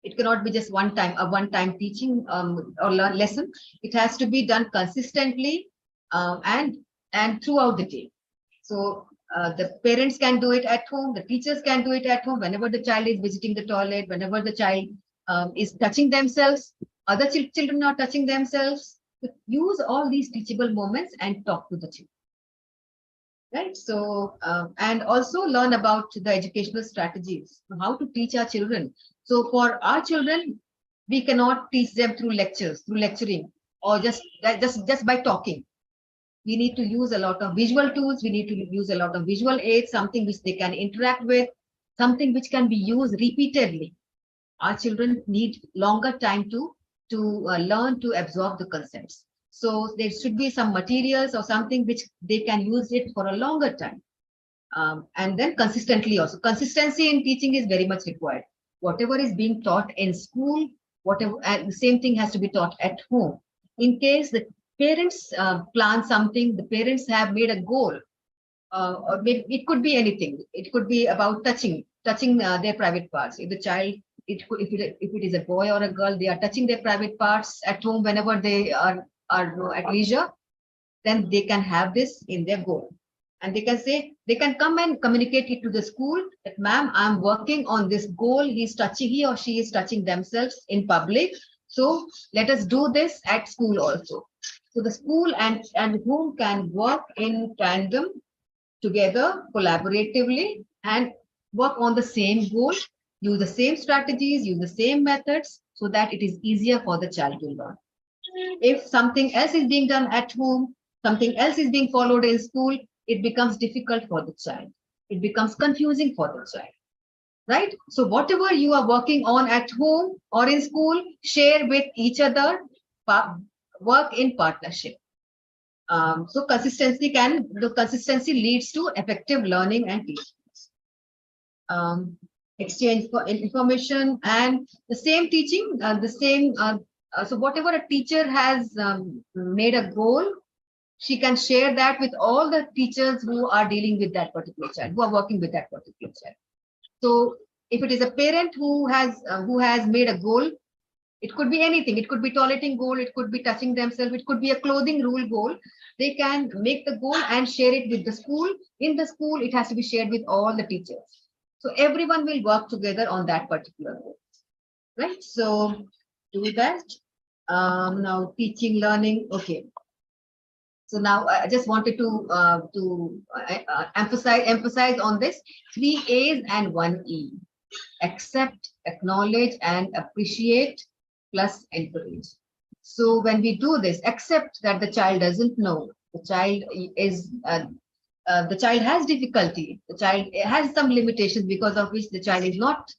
It cannot be just a one-time teaching or lesson. It has to be done consistently and throughout the day. So the parents can do it at home, the teachers can do it at home, whenever the child is visiting the toilet, whenever the child is touching themselves, other children are touching themselves. So use all these teachable moments and talk to the children. Right. So, and also learn about the educational strategies, how to teach our children. So for our children, we cannot teach them through lecturing, or just by talking. We need to use a lot of visual tools. We need to use a lot of visual aids, something which they can interact with, something which can be used repeatedly. Our children need longer time to learn to absorb the concepts. So there should be some materials or something which they can use it for a longer time. And then consistently also. Consistency in teaching is very much required. Whatever is being taught in school, the same thing has to be taught at home. In case the parents plan something, the parents have made a goal, or maybe it could be anything. It could be about touching their private parts. If the child, if it is a boy or a girl, they are touching their private parts at home whenever they are at leisure, then they can have this in their goal. And they can say, they can come and communicate it to the school that, ma'am, I'm working on this goal. He or she is touching themselves in public. So let us do this at school also. So the school and home can work in tandem together, collaboratively, and work on the same goal, use the same strategies, use the same methods, so that it is easier for the child to learn. If something else is being done at home, something else is being followed in school, it becomes difficult for the child. It becomes confusing for the child, right? So whatever you are working on at home or in school, share with each other, work in partnership. So consistency leads to effective learning and teaching. Exchange for information and the same teaching, so whatever a teacher has made a goal, she can share that with all the teachers who are dealing with that particular child, who are working with that particular child. So if it is a parent who has made a goal, It could be anything. It could be toileting goal. It could be touching themselves. It could be a clothing rule goal. They can make the goal and share it with the school. In the school, it has to be shared with all the teachers. So everyone will work together on that particular goal, right? So do that. Now teaching, learning. Okay. So now I just wanted to emphasize on this 3 A's and 1 E. Accept, acknowledge, and appreciate, plus encourage. So when we do this, accept that the child doesn't know, the child is the child has difficulty, the child has some limitations because of which the child is not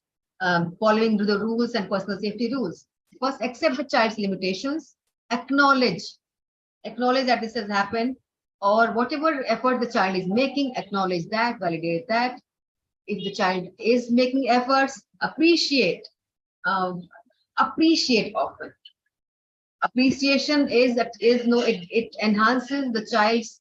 following the rules and personal safety rules. First, accept the child's limitations, acknowledge that this has happened, or whatever effort the child is making, acknowledge that, validate that. If the child is making efforts, appreciate often. Appreciation it enhances the child's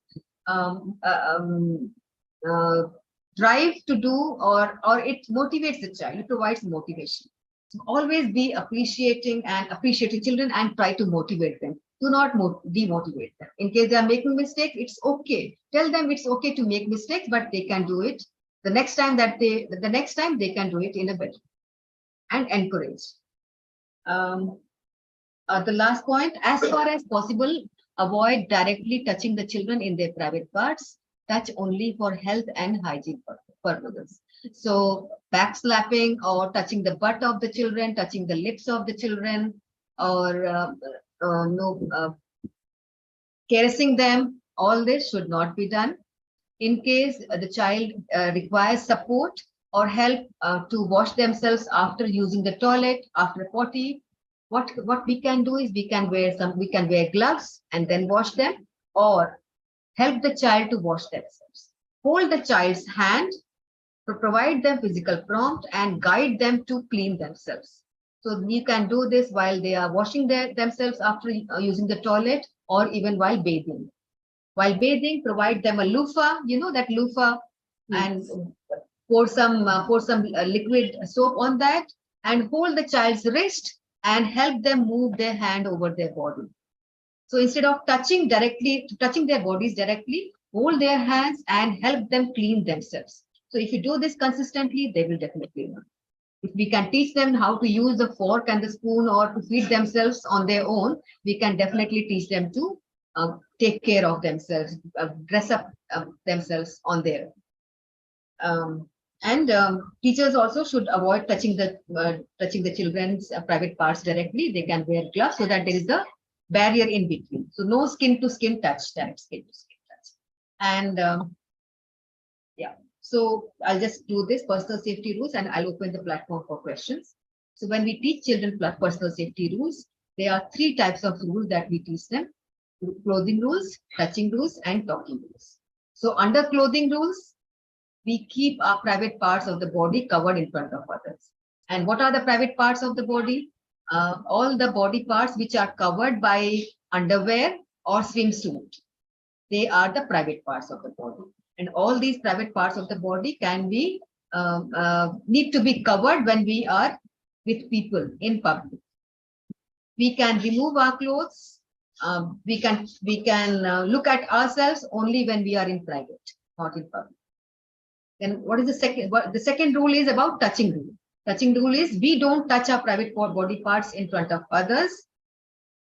drive to do, or it motivates the child. It provides motivation. So always be appreciating children and try to motivate them. Do not demotivate them. In case they are making mistakes, it's okay. Tell them it's okay to make mistakes, but they can do it. The next time they can do it in a better, and encourage. The last point, as far as possible, avoid directly touching the children in their private parts. Touch only for health and hygiene purposes. So backslapping or touching the butt of the children, touching the lips of the children, or caressing them, all this should not be done. In case the child requires support or help to wash themselves after using the toilet, after potty, what we can do is we can wear gloves and then wash them, or help the child to wash themselves. Hold the child's hand to provide them physical prompt and guide them to clean themselves. So you can do this while they are washing themselves after using the toilet, or even while bathing. While bathing, provide them a loofah, that loofah, and pour some liquid soap on that, and hold the child's wrist and help them move their hand over their body. So instead of touching their bodies directly, hold their hands and help them clean themselves. So if you do this consistently, they will definitely learn. If we can teach them how to use the fork and the spoon, or to feed themselves on their own, we can definitely teach them to take care of themselves, dress up themselves on their own. Teachers also should avoid touching the children's private parts directly. They can wear gloves so that there is a barrier in between. So no skin to skin touch, And yeah, so I'll just do this personal safety rules, and I'll open the platform for questions. So when we teach children personal safety rules, there are 3 types of rules that we teach them: clothing rules, touching rules, and talking rules. So under clothing rules, we keep our private parts of the body covered in front of others. And what are the private parts of the body? All the body parts which are covered by underwear or swimsuit. They are the private parts of the body. And all these private parts of the body can be need to be covered when we are with people in public. We can remove our clothes. We can look at ourselves only when we are in private, not in public. Then what is the second? The second rule is about touching rule. Touching rule is we don't touch our private body parts in front of others.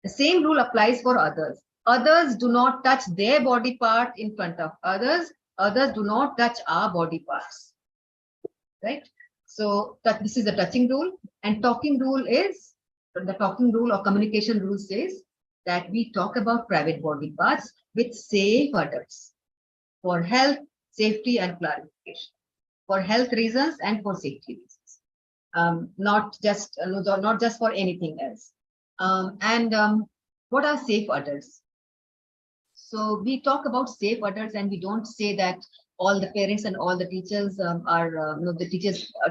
The same rule applies for others. Others do not touch their body part in front of others. Others do not touch our body parts. Right? So this is the touching rule. And talking rule is, the talking rule or communication rule says that we talk about private body parts with safe adults for health, safety, and clarification, for health reasons and for safety reasons, not just for anything else. What are safe adults? So we talk about safe adults, and we don't say that all the parents and all the teachers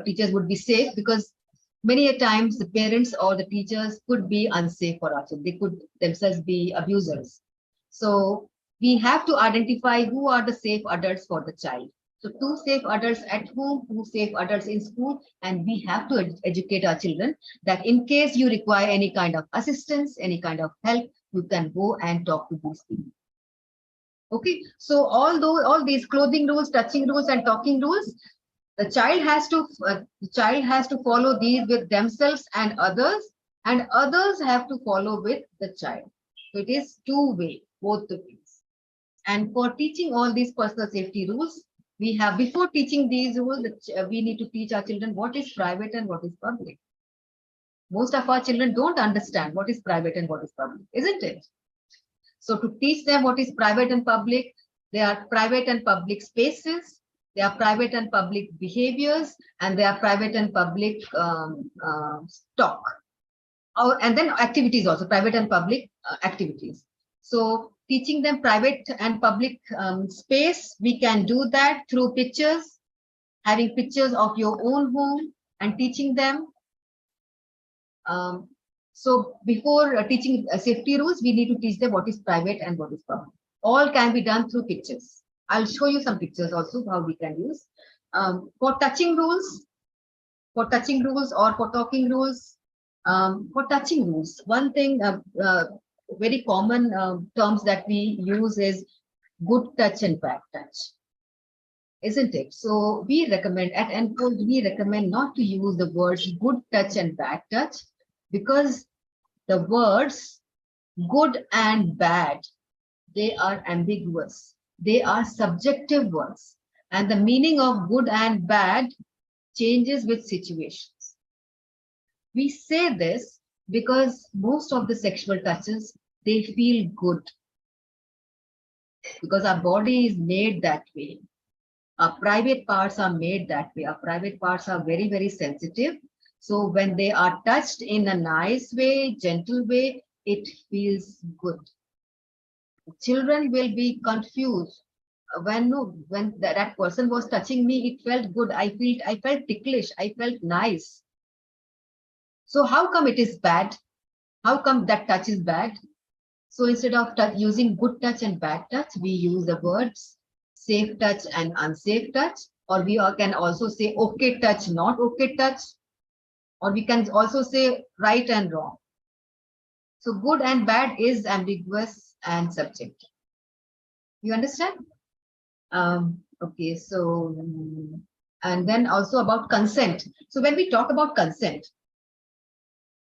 teachers would be safe, because many a times the parents or the teachers could be unsafe for us. They could themselves be abusers. So we have to identify who are the safe adults for the child. So 2 safe adults at home, 2 safe adults in school, and we have to educate our children that in case you require any kind of assistance, any kind of help, you can go and talk to these people. Okay, so all these clothing rules, touching rules, and talking rules, the child has to follow these with themselves and others have to follow with the child. So it is two-way, both the ways. And for teaching all these personal safety rules, we have, before teaching these rules, we need to teach our children what is private and what is public. Most of our children don't understand what is private and what is public, isn't it? So to teach them what is private and public, there are private and public spaces, there are private and public behaviors, and there are private and public talk. And then activities also, private and public activities. So teaching them private and public space, we can do that through pictures, having pictures of your own home and teaching them. So before teaching safety rules, we need to teach them what is private and what is public. All can be done through pictures. I'll show you some pictures also how we can use. For touching rules or for talking rules, one thing, very common terms that we use is good touch and bad touch, isn't it? So we recommend at Enfold, we recommend not to use the words good touch and bad touch, because the words good and bad, they are ambiguous. They are subjective words. And the meaning of good and bad changes with situations. We say this because most of the sexual touches, they feel good. Because our body is made that way. Our private parts are made that way. Our private parts are very, very sensitive. So when they are touched in a nice way, gentle way, it feels good. Children will be confused when that person was touching me. It felt good. I felt ticklish. I felt nice. So how come it is bad? How come that touch is bad? So instead of using good touch and bad touch, we use the words safe touch and unsafe touch, or we can also say okay touch, not okay touch. Or we can also say right and wrong. So good and bad is ambiguous and subjective. You understand? Okay, so, and then also about consent. So when we talk about consent,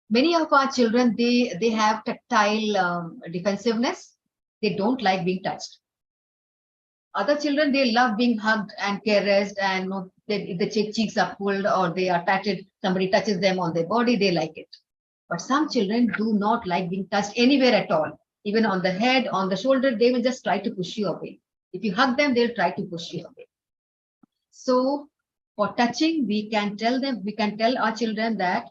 many of our children, they have tactile defensiveness. They don't like being touched. Other children, they love being hugged and caressed, and the cheeks are pulled or they are patted. Somebody touches them on their body, they like it. But some children do not like being touched anywhere at all. Even on the head, on the shoulder, they will just try to push you away. If you hug them, they'll try to push you away. So for touching, we can tell our children that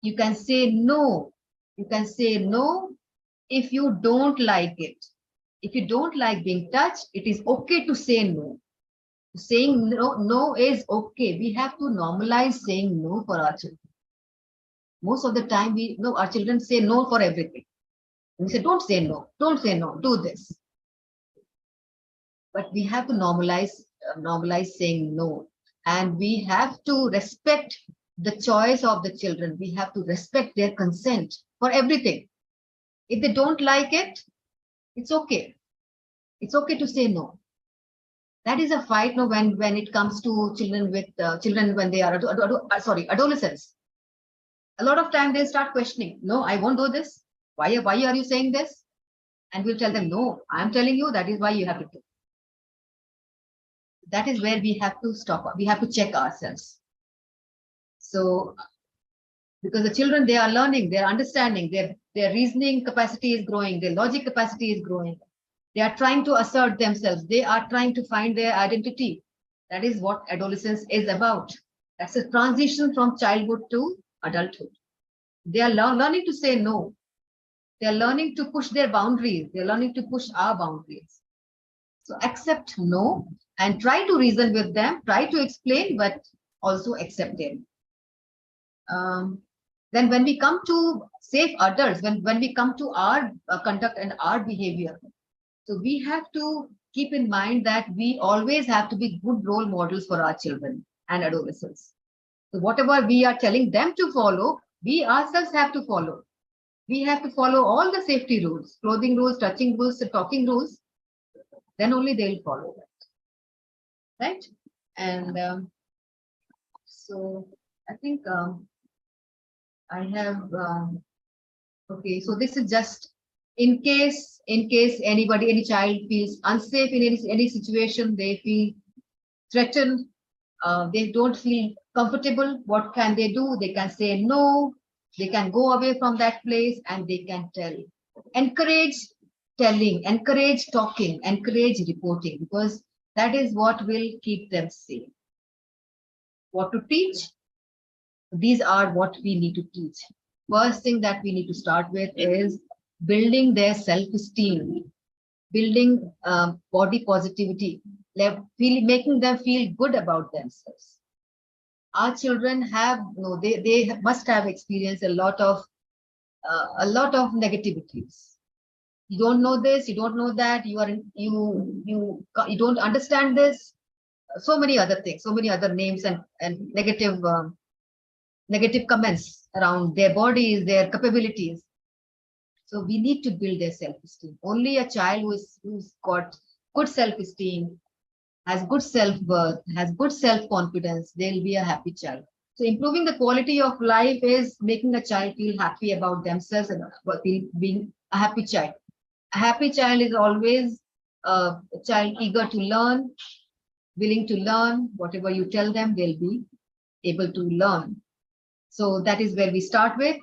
you can say no. You can say no if you don't like it. If you don't like being touched, it is okay to say no. Saying no is okay. We have to normalize saying no for our children. Most of the time, our children say no for everything. We say, don't say no, do this. But we have to normalize saying no. And we have to respect the choice of the children. We have to respect their consent for everything. If they don't like it, it's okay. It's okay to say no. That is a fight when it comes to children when they are adolescents. A lot of time they start questioning. No, I won't do this. Why are you saying this? And we'll tell them, no, I'm telling you, that is why you have to do. That is where we have to stop. We have to check ourselves. So, because the children, they are learning, they're understanding, their reasoning capacity is growing, their logic capacity is growing. They are trying to assert themselves. They are trying to find their identity. That is what adolescence is about. That's a transition from childhood to adulthood. They are learning to say no. They are learning to push their boundaries. They're learning to push our boundaries. So accept no and try to reason with them, try to explain, but also accept them. Then when we come to safe adults, when we come to our conduct and our behavior, so we have to keep in mind that we always have to be good role models for our children and adolescents. So whatever we are telling them to follow, we ourselves have to follow. We have to follow all the safety rules, clothing rules, touching rules, talking rules. Then only they'll follow that, right? And so I think I have, okay, so this is just in case anybody, any child feels unsafe in any situation, they feel threatened, they don't feel comfortable, what can they do? They can say no, they can go away from that place and they can tell. Encourage telling, encourage talking, encourage reporting, because that is what will keep them safe. What to teach? These are what we need to teach. First thing that we need to start with is building their self-esteem, building body positivity, making them feel good about themselves. Our children have, they must have experienced a lot of negativities. You don't know this, you don't know that, you don't understand this. So many other things, so many other names and negative comments around their bodies, their capabilities. So we need to build their self-esteem. Only a child who's got good self-esteem, has good self-worth, has good self-confidence, they'll be a happy child. So improving the quality of life is making a child feel happy about themselves and being a happy child. A happy child is always a child eager to learn, willing to learn. Whatever you tell them, they'll be able to learn. So that is where we start with.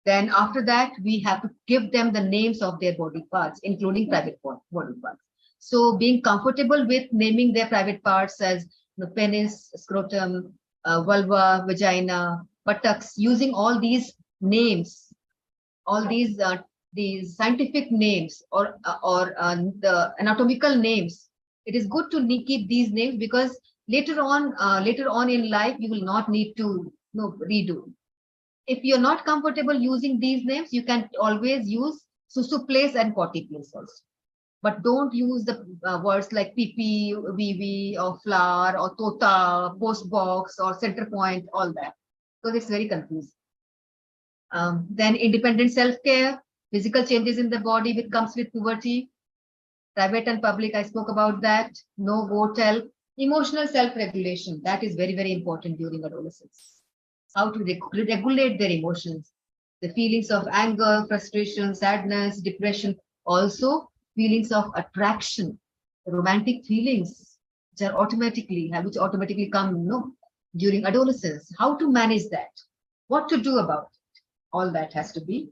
Then after that, we have to give them the names of their body parts, including private body parts. So being comfortable with naming their private parts as penis, scrotum, vulva, vagina, buttocks, using all these names, all these scientific names or the anatomical names. It is good to keep these names because later on in life, you will not need to redo. If you're not comfortable using these names, you can always use susu place and potty place also. But don't use the words like PP, VV, or flower, or tota, post box, or center point, all that, because it's very confusing. Then independent self-care, physical changes in the body which comes with puberty, private and public, I spoke about that. No, go tell. Emotional self-regulation, that is very, very important during adolescence. How to regulate their emotions, the feelings of anger, frustration, sadness, depression, also feelings of attraction, romantic feelings, which automatically come during adolescence. How to manage that? What to do about it? All that has to be.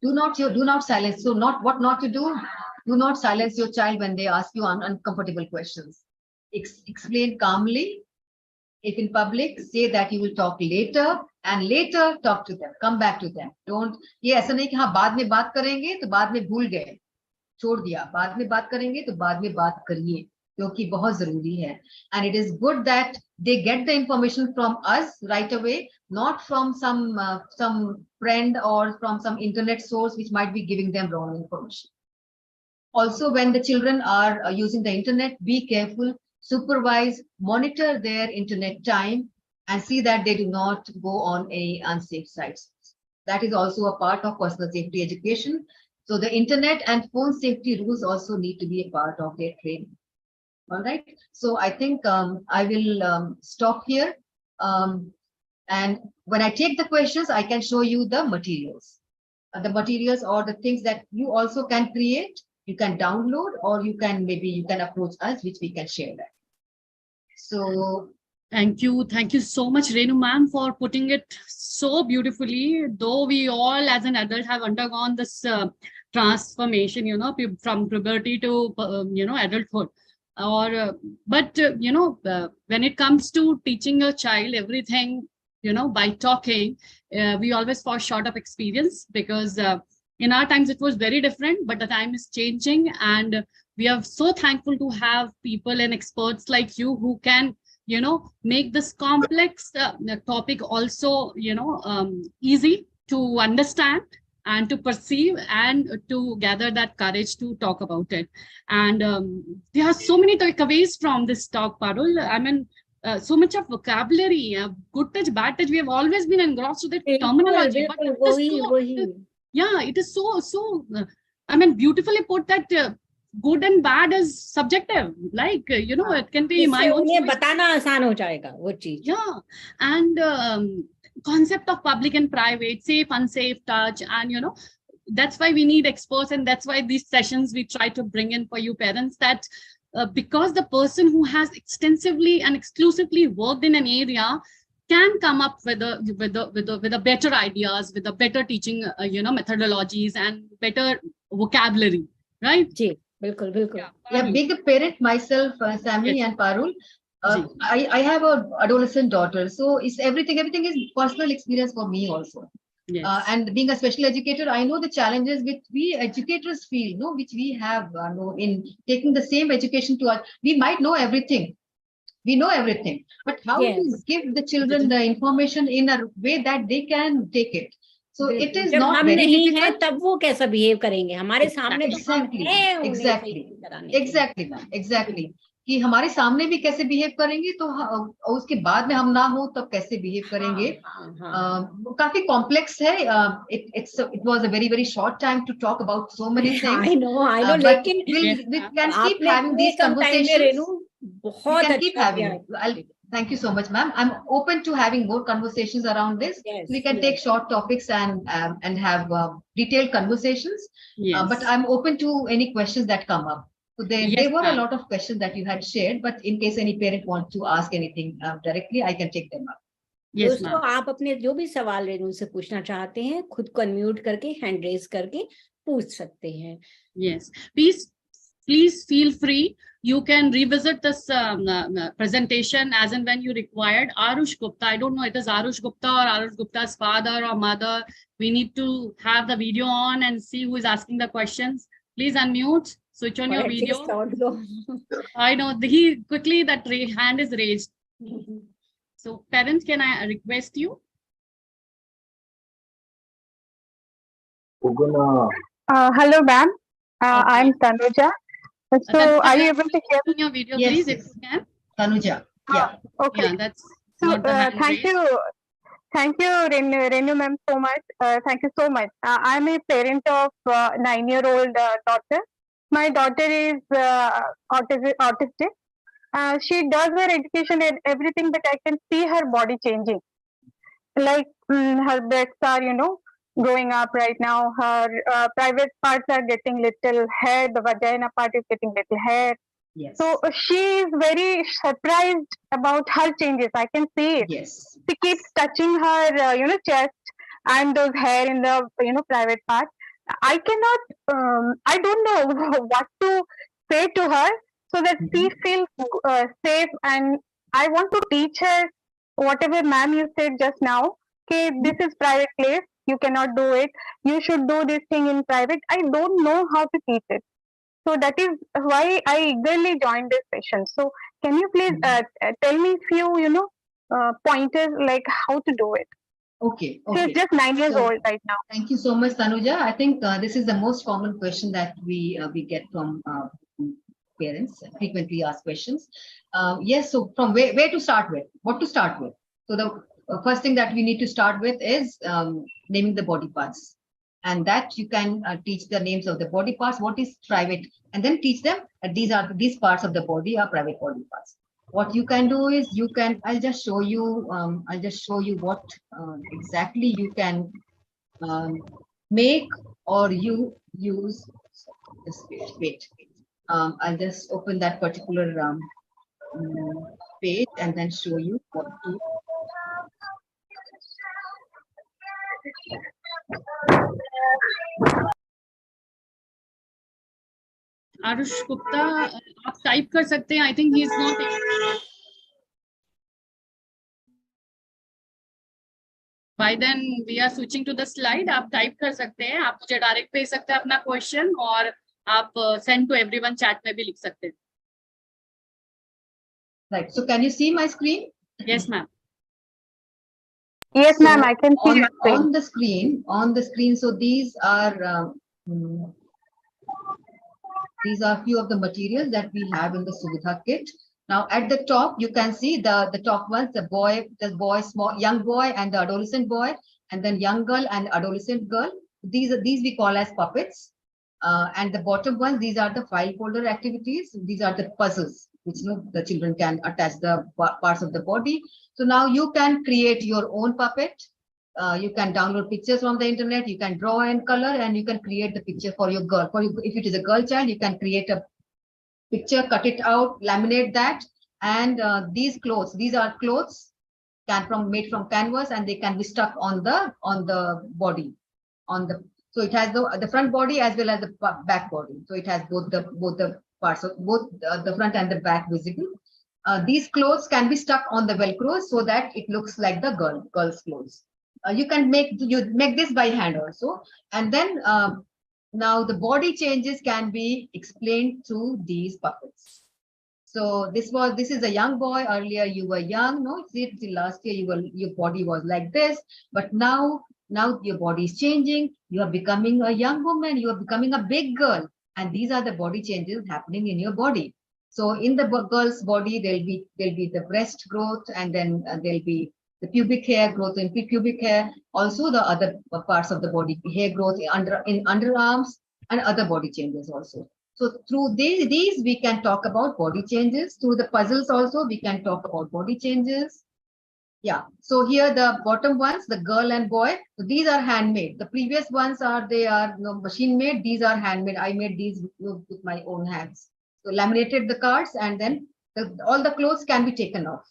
Do not silence. So what not to do? Do not silence your child when they ask you uncomfortable questions. Explain calmly. If in public, say that you will talk later, and later talk to them. Come back to them. Don't. ये ऐसा नहीं कि हाँ बाद में बात करेंगे तो बाद में भूल गए, छोड़ दिया. बाद में बात करेंगे तो बाद में बात करिए, क्योंकि बहुत जरूरी है. And it is good that they get the information from us right away, not from some friend or from some internet source which might be giving them wrong information. Also, when the children are using the internet, be careful, supervise, monitor their internet time, and see that they do not go on any unsafe sites. That is also a part of personal safety education. So the internet and phone safety rules also need to be a part of their training. All right. So I think I will stop here. And when I take the questions, I can show you the materials. The materials or the things that you also can create. You can download, or you can approach us, which we can share that. So thank you so much, Renu ma'am, for putting it so beautifully. Though we all as an adult have undergone this transformation, from puberty to adulthood, when it comes to teaching a child everything, by talking, we always fall short of experience, because in our times it was very different, but the time is changing, and we are so thankful to have people and experts like you who can make this complex topic also easy to understand and to perceive and to gather that courage to talk about it. And there are so many takeaways from this talk, Parul. I mean, so much of vocabulary, good touch, bad touch. We have always been engrossed with the terminology, but it is so, yeah, it is so. I mean, beautifully put that good and bad is subjective. Like it can be my own. बताना आसान हो जाएगा वो चीज. Yeah, and concept of public and private, safe, unsafe touch, and that's why we need experts, and that's why these sessions we try to bring in for you parents, that because the person who has extensively and exclusively worked in an area can come up with a better ideas, with a better teaching methodologies and better vocabulary, right? जी, बिल्कुल बिल्कुल. Yeah, being a parent myself, Sammy Yes. and Parul, I have a adolescent daughter, so it's everything is personal experience for me also. Yes. And being a special educator, I know the challenges which we educators feel, which we have in taking the same education to us. We might know everything. We know everything, but how to give the children the information in a way that they can take it. So it is जब not हम very नहीं difficult. हैं तब वो कैसा behave करेंगे हमारे सामने तो हम हैं उन्हें सही कराने के लिए. Exactly. कि हमारे सामने भी कैसे बिहेव करेंगे तो उसके बाद में हम ना हो तब कैसे बिहेव करेंगे. काफी कॉम्प्लेक्स है. It was a very short time to talk about so many things. I know but लेकिन we can keep having these conversations. बहुत We can keep अच्छा having. Thank you so much, ma'am. I'm open to having more conversations around this. Yes, We can take short topics and have detailed conversations. Yes. But I'm open to any questions that come up. So there were a lot of questions that you had shared, but in case any parent wants to ask anything directly, I can take them up. Yes, दोस्तों आप अपने जो भी सवाल रेनू से पूछना चाहते हैं खुद को अनम्यूट करके हैंड रेज करके पूछ सकते हैं. Yes, please feel free. You can revisit this presentation as and when you required. Arush Gupta, I don't know, it is Arush Gupta or Arush Gupta's father or mother. We need to have the video on and see who is asking the questions. Please unmute, switch on your video. I know, he quickly, that hand is raised. So parents, can I request you? Hello, ma'am. I'm Tanuja. So, are you able to hear me? On your video, Yes, please, yes. if you can. Tanuja. Yeah. Okay. Yeah, that's So, not the hand thank raised. you, Renu ma'am, so much. Thank you so much. I'm a parent of 9-year-old daughter. My daughter is autistic. She does her education and everything, but I can see her body changing. Like her breasts are, growing up right now. Her private parts are getting little hair. The vagina part is getting little hair. Yes. So she is very surprised about her changes. I can see it. Yes. She keeps touching her, chest and those hair in the, private part. I cannot, I don't know what to say to her so that she feels safe. And I want to teach her whatever ma'am you said just now. Okay, this is private place. You cannot do it. You should do this thing in private. I don't know how to teach it. So that is why I eagerly joined this session. So can you please tell me few, pointers like how to do it? Okay. She's just 9 years So- old right now. Thank you so much, Tanuja. I think this is the most common question that we get from parents, frequently asked questions. Yes, so from where to start with? What to start with? So the first thing that we need to start with is naming the body parts. And that you can teach the names of the body parts, what is private, and then teach them that these parts of the body are private body parts. What you can do is I'll just show you what exactly you can make or you use. Just wait. I'll just open that particular page and then show you what to. Aarush Gupta, आप type कर सकते हैं. I think he is not. By then we are switching to the slide. आप type कर सकते हैं. आप मुझे डायरेक्ट भेज सकते हैं अपना क्वेश्चन और आप send to everyone chat में भी लिख सकते हैं. Right. So can you see my screen? Yes, ma'am. Yes, So ma'am, I can see your screen. on the screen. So these are few of the materials that we have in the Suvidha kit. Now at the top, you can see the top ones, the boy, young boy and the adolescent boy, and then young girl and adolescent girl. These we call as puppets. And the bottom ones, these are the file folder activities. These are the puzzles, which the children can attach the parts of the body. So now you can create your own puppet. You can download pictures from the internet. You can draw and color, and you can create the picture for your girl. If it is a girl child, you can create a picture, cut it out, laminate that. And these are clothes made from canvas, and they can be stuck on the body. So it has the front body as well as the back body. So it has both the parts of both the front and the back visible. These clothes can be stuck on the velcro so that it looks like the girl's clothes. You can make this by hand also, and then now the body changes can be explained through these puppets. So this is a young boy. Earlier you were young, no? See, last year your body was like this, but now your body is changing. You are becoming a young woman. You are becoming a big girl, and these are the body changes happening in your body. So in the girl's body, there'll be the breast growth, and then there'll be the pubic hair growth in pubic hair. Also the other parts of the body, hair growth in underarms, and other body changes also. So through these we can talk about body changes. Through the puzzles also we can talk about body changes. Yeah. So here the bottom ones, the girl and boy, so these are handmade. The previous ones are machine made. These are handmade. I made these with my own hands. So laminated the cards, and then all the clothes can be taken off.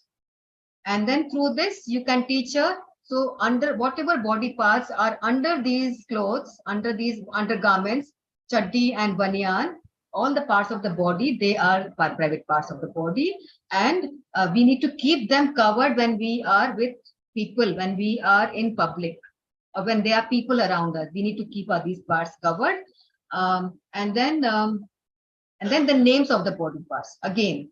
And then through this you can teach her. So under whatever body parts are under these clothes, under these undergarments, chaddi and banyan, all the parts of the body, they are private parts of the body, and we need to keep them covered when we are with people, when we are in public, or when there are people around us. We need to keep these parts covered, and then the names of the body parts again.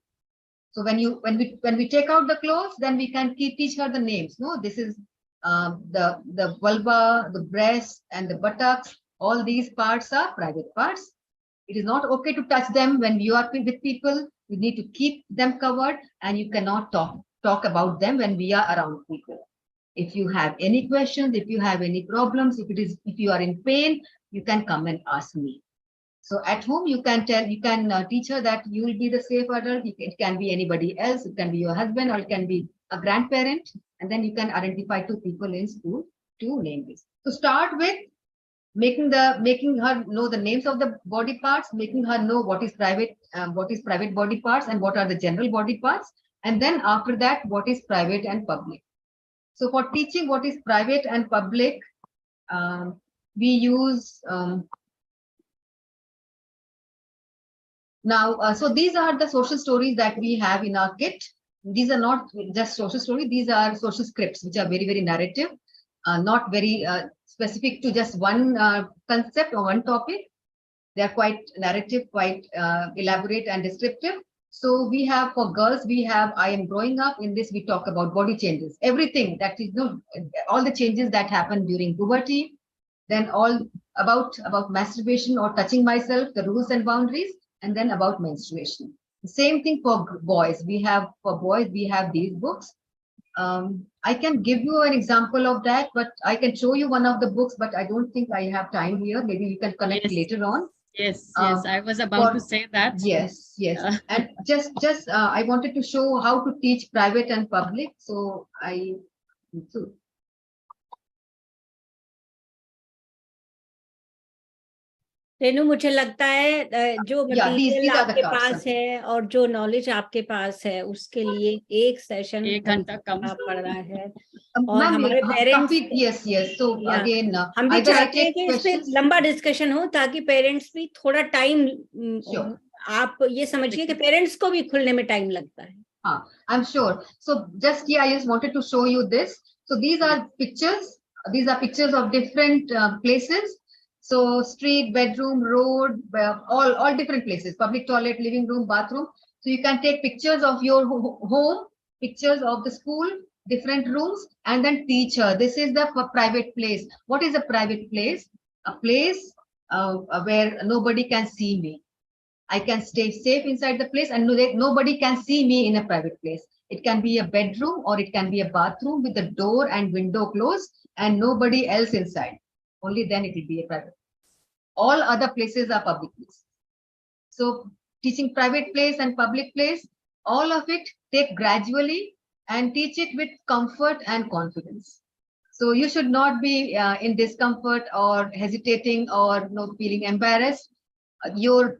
So when we take out the clothes, then we can teach her the names. No, this is the vulva, the breast, and the buttocks. All these parts are private parts. It is not okay to touch them when you are with people. You need to keep them covered, and you cannot talk about them when we are around people. If you have any questions, if you have any problems, if you are in pain, you can come and ask me. So at home, you can teach her that you will be the safe adult. It can be anybody else. It can be your husband, or it can be a grandparent. And then you can identify two people in school to name this. So start with making her know the names of the body parts, making her know what is private body parts, and what are the general body parts. And then after that, what is private and public. So for teaching what is private and public, we use so these are the social stories that we have in our kit. These are not just social stories. These are social scripts, which are very, very narrative, not very specific to just one concept or one topic. They are quite narrative, quite elaborate and descriptive. So we have, for girls, I am growing up. In this, we talk about body changes, everything that is, all the changes that happen during puberty, then all about masturbation or touching myself, the rules and boundaries, and then about menstruation. The same thing for boys. For boys, we have these books. I can give you an example of that, but I can show you one of the books, but I don't think I have time here. Maybe we can connect later on. Yes, I was about to say that. Yes. And just I wanted to show how to teach private and public. So Renu, मुझे लगता है जो material आपके पास है और जो knowledge आपके पास है, उसके लिए एक सेशन 1 घंटा कम पड़ रहा है। और हमारे पेरेंट्स so again हम भी चाहते हैं कि इस पे लंबा डिस्कशन हो, ताकि पेरेंट्स भी थोड़ा टाइम, आप ये समझिए कि पेरेंट्स को भी खुलने में टाइम लगता है। I'm sure. So I just wanted to show you this. So these are pictures. These are pictures of different places. So street, bedroom, road, all different places, public toilet, living room, bathroom. So you can take pictures of your home, pictures of the school, different rooms, and then teach her. This is the private place. What is a private place? A place where nobody can see me. I can stay safe inside the place, and nobody can see me in a private place. It can be a bedroom or it can be a bathroom with the door and window closed and nobody else inside. Only then it will be a private. All other places are public places. So teaching private place and public place, all of it take gradually and teach it with comfort and confidence. So you should not be in discomfort or hesitating or feeling embarrassed. Your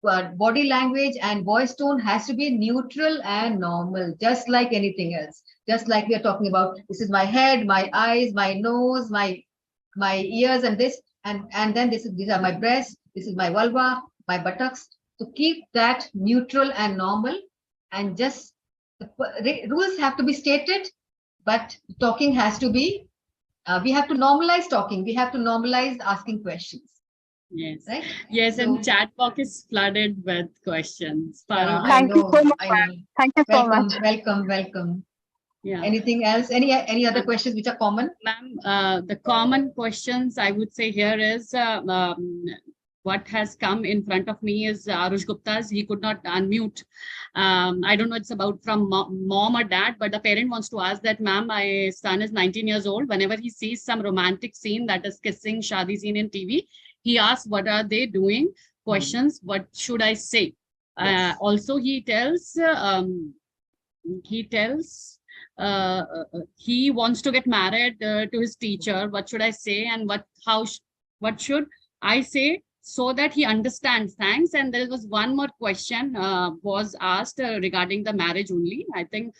body language and voice tone has to be neutral and normal, just like anything else. Just like we are talking about, this is my head, my eyes, my nose, my ears, and this, and then these are my breasts, this is my vulva, my buttocks. To keep that neutral and normal, and just the rules have to be stated, but talking has to be. We have to normalize talking. We have to normalize asking questions. Yes. Right? Yes, So, and chat box is flooded with questions. I Thank you know, so much. I know. Thank you so Welcome, much. welcome. Yeah. Anything else? Any other questions which are common? Ma'am, the common questions I would say here is what has come in front of me is Arush Gupta's. He could not unmute. I don't know it's about from mom or dad, but the parent wants to ask that, ma'am, my son is 19 years old. Whenever he sees some romantic scene, that is kissing, shadi scene in TV, he asks, what are they doing? Questions, what should I say? Yes. Also, he tells he wants to get married to his teacher. What should I say, and what should I say so that he understands? Thanks. And there was one more question was asked regarding the marriage only. I think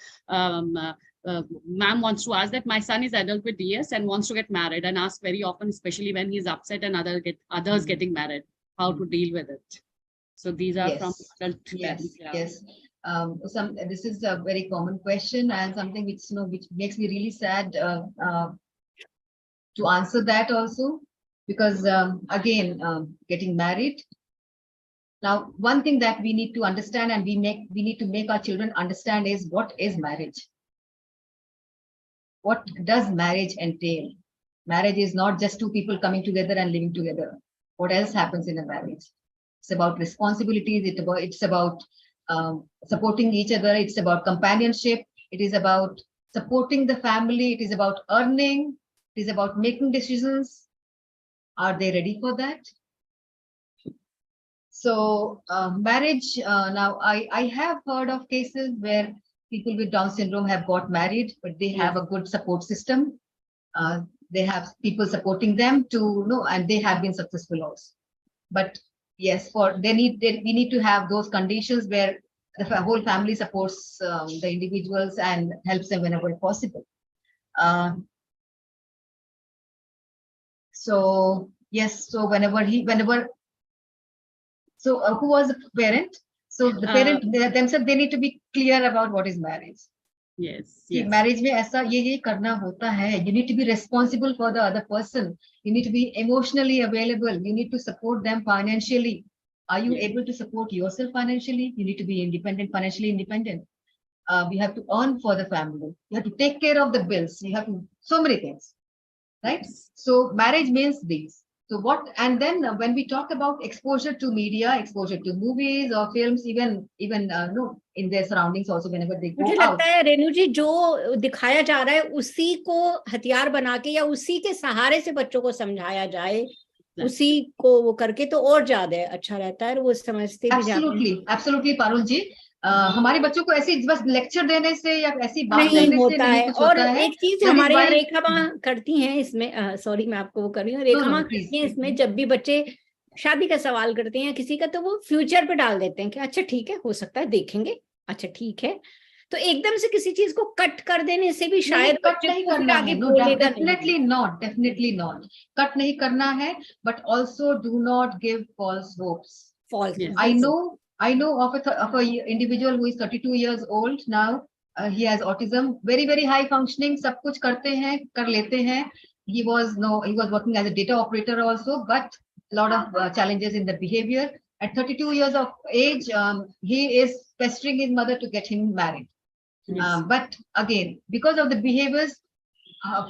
ma'am wants to ask that my son is adult with DS and wants to get married, and asks very often, especially when he's upset and others getting married, how to deal with it. So these are from adult parents. Yeah. Yes. This is a very common question and something which which makes me really sad to answer that also, because again, getting married. Now, one thing that we need to understand, and we need to make our children understand, is what is marriage. What does marriage entail? Marriage is not just two people coming together and living together. What else happens in a marriage? It's about responsibilities. It's about supporting each other. It's about companionship. It is about supporting the family. It is about earning. It is about making decisions. Are they ready for that? So marriage, now I have heard of cases where people with Down syndrome have got married, but they have a good support system. They have people supporting them to know, and they have been successful also. But yes, we need to have those conditions where the whole family supports the individuals and helps them whenever possible. So yes, so who was the parent? So the parent themselves, they need to be clear about what is marriage. Yes. Marriage में ऐसा ये करना होता है. You need to be responsible for the other person. You need to be emotionally available. You need to support them financially. Are you able to support yourself financially? You need to be independent, financially independent. We have to earn for the family. You have to take care of the bills. You have to, so many things, right? So marriage means these. So and then when we talk about exposure to media, exposure to movies or films, even in their surroundings also, whenever they go मुझे out. लगता है रेणु जी, जो दिखाया जा रहा है उसी को हथियार बना के या उसी के सहारे से बच्चों को समझाया जाए, उसी को वो करके तो और ज्यादा अच्छा रहता है, वो समझते भी Absolutely, पारुल जी. हमारे बच्चों को ऐसी बस लेक्चर देने से या ऐसी बात नहीं करने होता से नहीं है. कुछ और होता है. एक चीज हमारे यहाँ रेखा माँ करती हैं इसमें, सॉरी मैं आपको वो कर रही हूँ, रेखा माँ करती हैं इसमें, जब भी बच्चे शादी का सवाल करते हैं किसी का, तो वो फ्यूचर पे डाल देते हैं कि अच्छा ठीक है, हो सकता है देखेंगे, अच्छा ठीक है. तो एकदम से किसी चीज को कट कर देने से भी शायद कट नहीं करना है. डेफिनेटली नॉट कट नहीं करना है, but also do not give false hopes. I know of a individual who is 32 years old now. He has autism, very very high functioning, सब कुछ करते हैं, कर लेते हैं. He was working as a data operator also, but a lot of challenges in the behavior. At 32 years of age, he is pestering his mother to get him married. But again, because of the behaviors,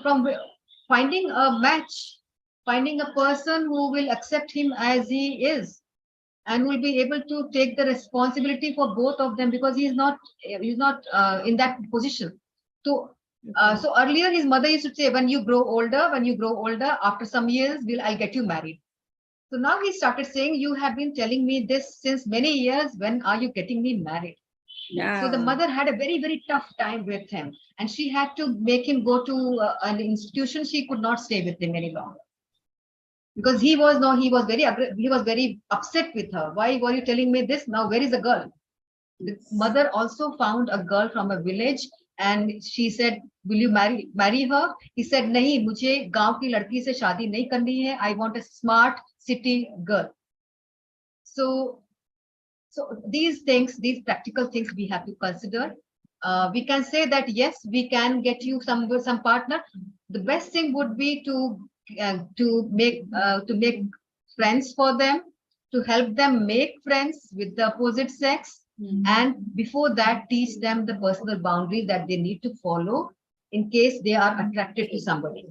from finding a match, finding a person who will accept him as he is, and will be able to take the responsibility for both of them, because he's not in that position. So so earlier his mother used to say, when you grow older, after some years, I'll get you married. So now he started saying, you have been telling me this since many years, when are you getting me married? Yeah. So the mother had a very, very tough time with him, and she had to make him go to an institution. She could not stay with him any longer, because he was very upset with her. Why were you telling me this? Now where is the girl? The mother also found a girl from a village, and she said, will you marry her? He said, nahi, mujhe gaon ki ladki se shaadi nahi karni hai. I want a smart city girl. So these things, these practical things we have to consider. We can say that yes, we can get you some partner. The best thing would be to make friends for them, to help them make friends with the opposite sex, and before that teach them the personal boundaries that they need to follow in case they are attracted to somebody.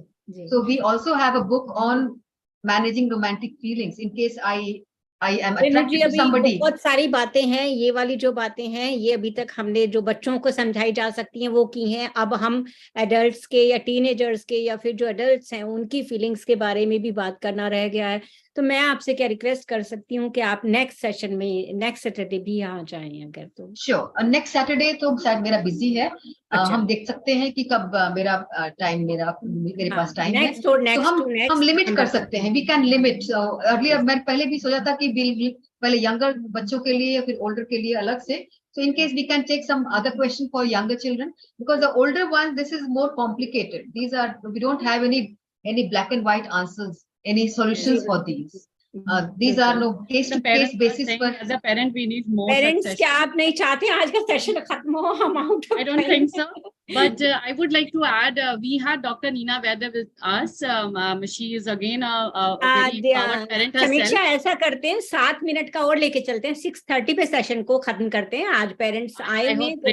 So we also have a book on managing romantic feelings in case I am attracted to somebody. बहुत सारी बातें हैं, ये वाली जो बातें हैं, ये अभी तक हमने जो बच्चों को समझाई जा सकती हैं वो की हैं. अब हम एडल्ट्स के या टीनेजर्स के या फिर जो एडल्ट्स हैं उनकी फीलिंग्स के बारे में भी बात करना रह गया है. तो मैं आपसे क्या रिक्वेस्ट कर सकती हूँ कि आप नेक्स्ट सेशन में नेक्स्ट सैटरडे भी आ जाएं अगर तो. श्योर. नेक्स्ट सैटरडे तो शायद मेरा बिजी है. हम देख सकते हैं कि कब मेरे पास टाइम है, तो हम लिमिट कर सकते हैं. We can limit. अर्लियर मैं पहले भी सोचा था कि पहले यंगर बच्चों के लिए या फिर ओल्डर के लिए अलग से. So in case we can take some other question for younger children, because the older ones, this is more complicated. We don't have any black and white answers, any solutions for these. These are no case to case basis. But as a parent, we need more. Parents, क्या आप नहीं चाहते आज का session खत्म हो? हम out of I don't think so. But I would like to add, we had Dr. Neena Vaidya with us. She is again a very power parent herself. समीक्षा ऐसा करते हैं, 7 मिनट का और लेके चलते हैं. 6:30 पे सेशन को खत्म करते हैं. आज पेरेंट्स आए हैं तो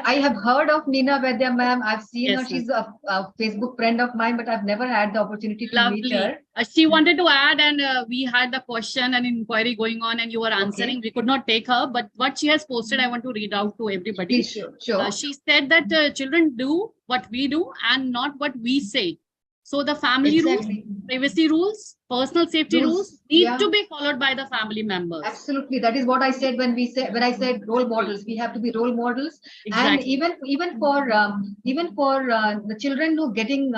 I have heard of Neena Vaidya ma'am. I've seen her. She's a Facebook friend of mine, but I've never had the opportunity to meet her. She wanted to add, and we had the question and inquiry going on, and you were answering. Okay. We could not take her, but what she has posted, I want to read out to everybody. Sure. She said that children do what we do and not what we say. So the family rules, privacy rules, personal safety rules need to be followed by the family members. Absolutely. That is what I said when I said role models. We have to be role models. Exactly. And even for the children who are getting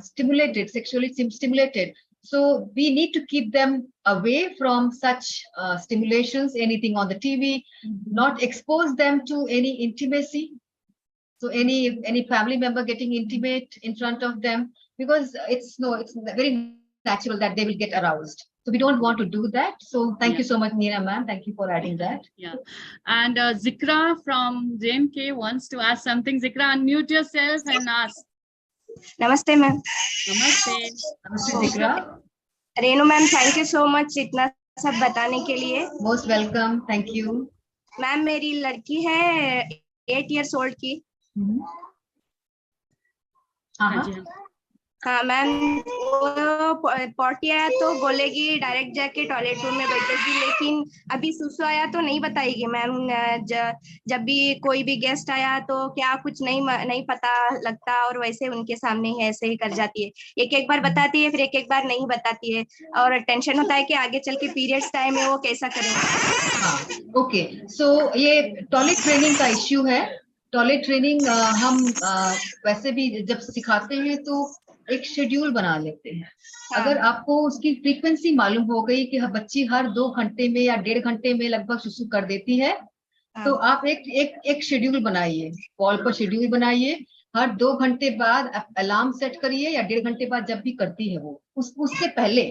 stimulated, sexually stimulated. So we need to keep them away from such stimulations, anything on the TV, not expose them to any intimacy. So any family member getting intimate in front of them, because it's very natural that they will get aroused. So we don't want to do that. So thank you so much, Neena ma'am. Thank you for adding that. Yeah. And Zikra from JMK wants to ask something. Zikra, unmute yourself and ask. Namaste, ma'am. Namaste, Zikra. Renu ma'am, thank you so much इतना सब बताने के लिए. Most welcome. Thank you ma'am. मेरी लड़की है 8 years old की. हाँ मैम, वो पॉटी आया तो बोलेगी डायरेक्ट जाके टॉयलेट रूम में बैठेगी, लेकिन अभी सुसु आया तो नहीं बताएगी मैम. जब भी कोई भी गेस्ट आया तो क्या कुछ नहीं पता लगता, और वैसे उनके सामने ही ऐसे ही कर जाती है. एक बार बताती है, फिर एक बार नहीं बताती है, और टेंशन होता है कि आगे चल के पीरियड्स टाइम में वो कैसा करेंगे. ओके, सो ये टॉयलेट ट्रेनिंग का इश्यू है. टॉयलेट ट्रेनिंग हम वैसे भी जब सिखाते हैं तो एक शेड्यूल बना लेते हैं. अगर आपको उसकी फ्रीक्वेंसी मालूम हो गई कि बच्ची हर 2 घंटे में या 1.5 घंटे में लगभग सुसु कर देती है, तो आप एक शेड्यूल बनाइए, कॉल पर शेड्यूल बनाइए. हर 2 घंटे बाद अलार्म सेट करिए, या 1.5 घंटे बाद जब भी करती है वो, उससे पहले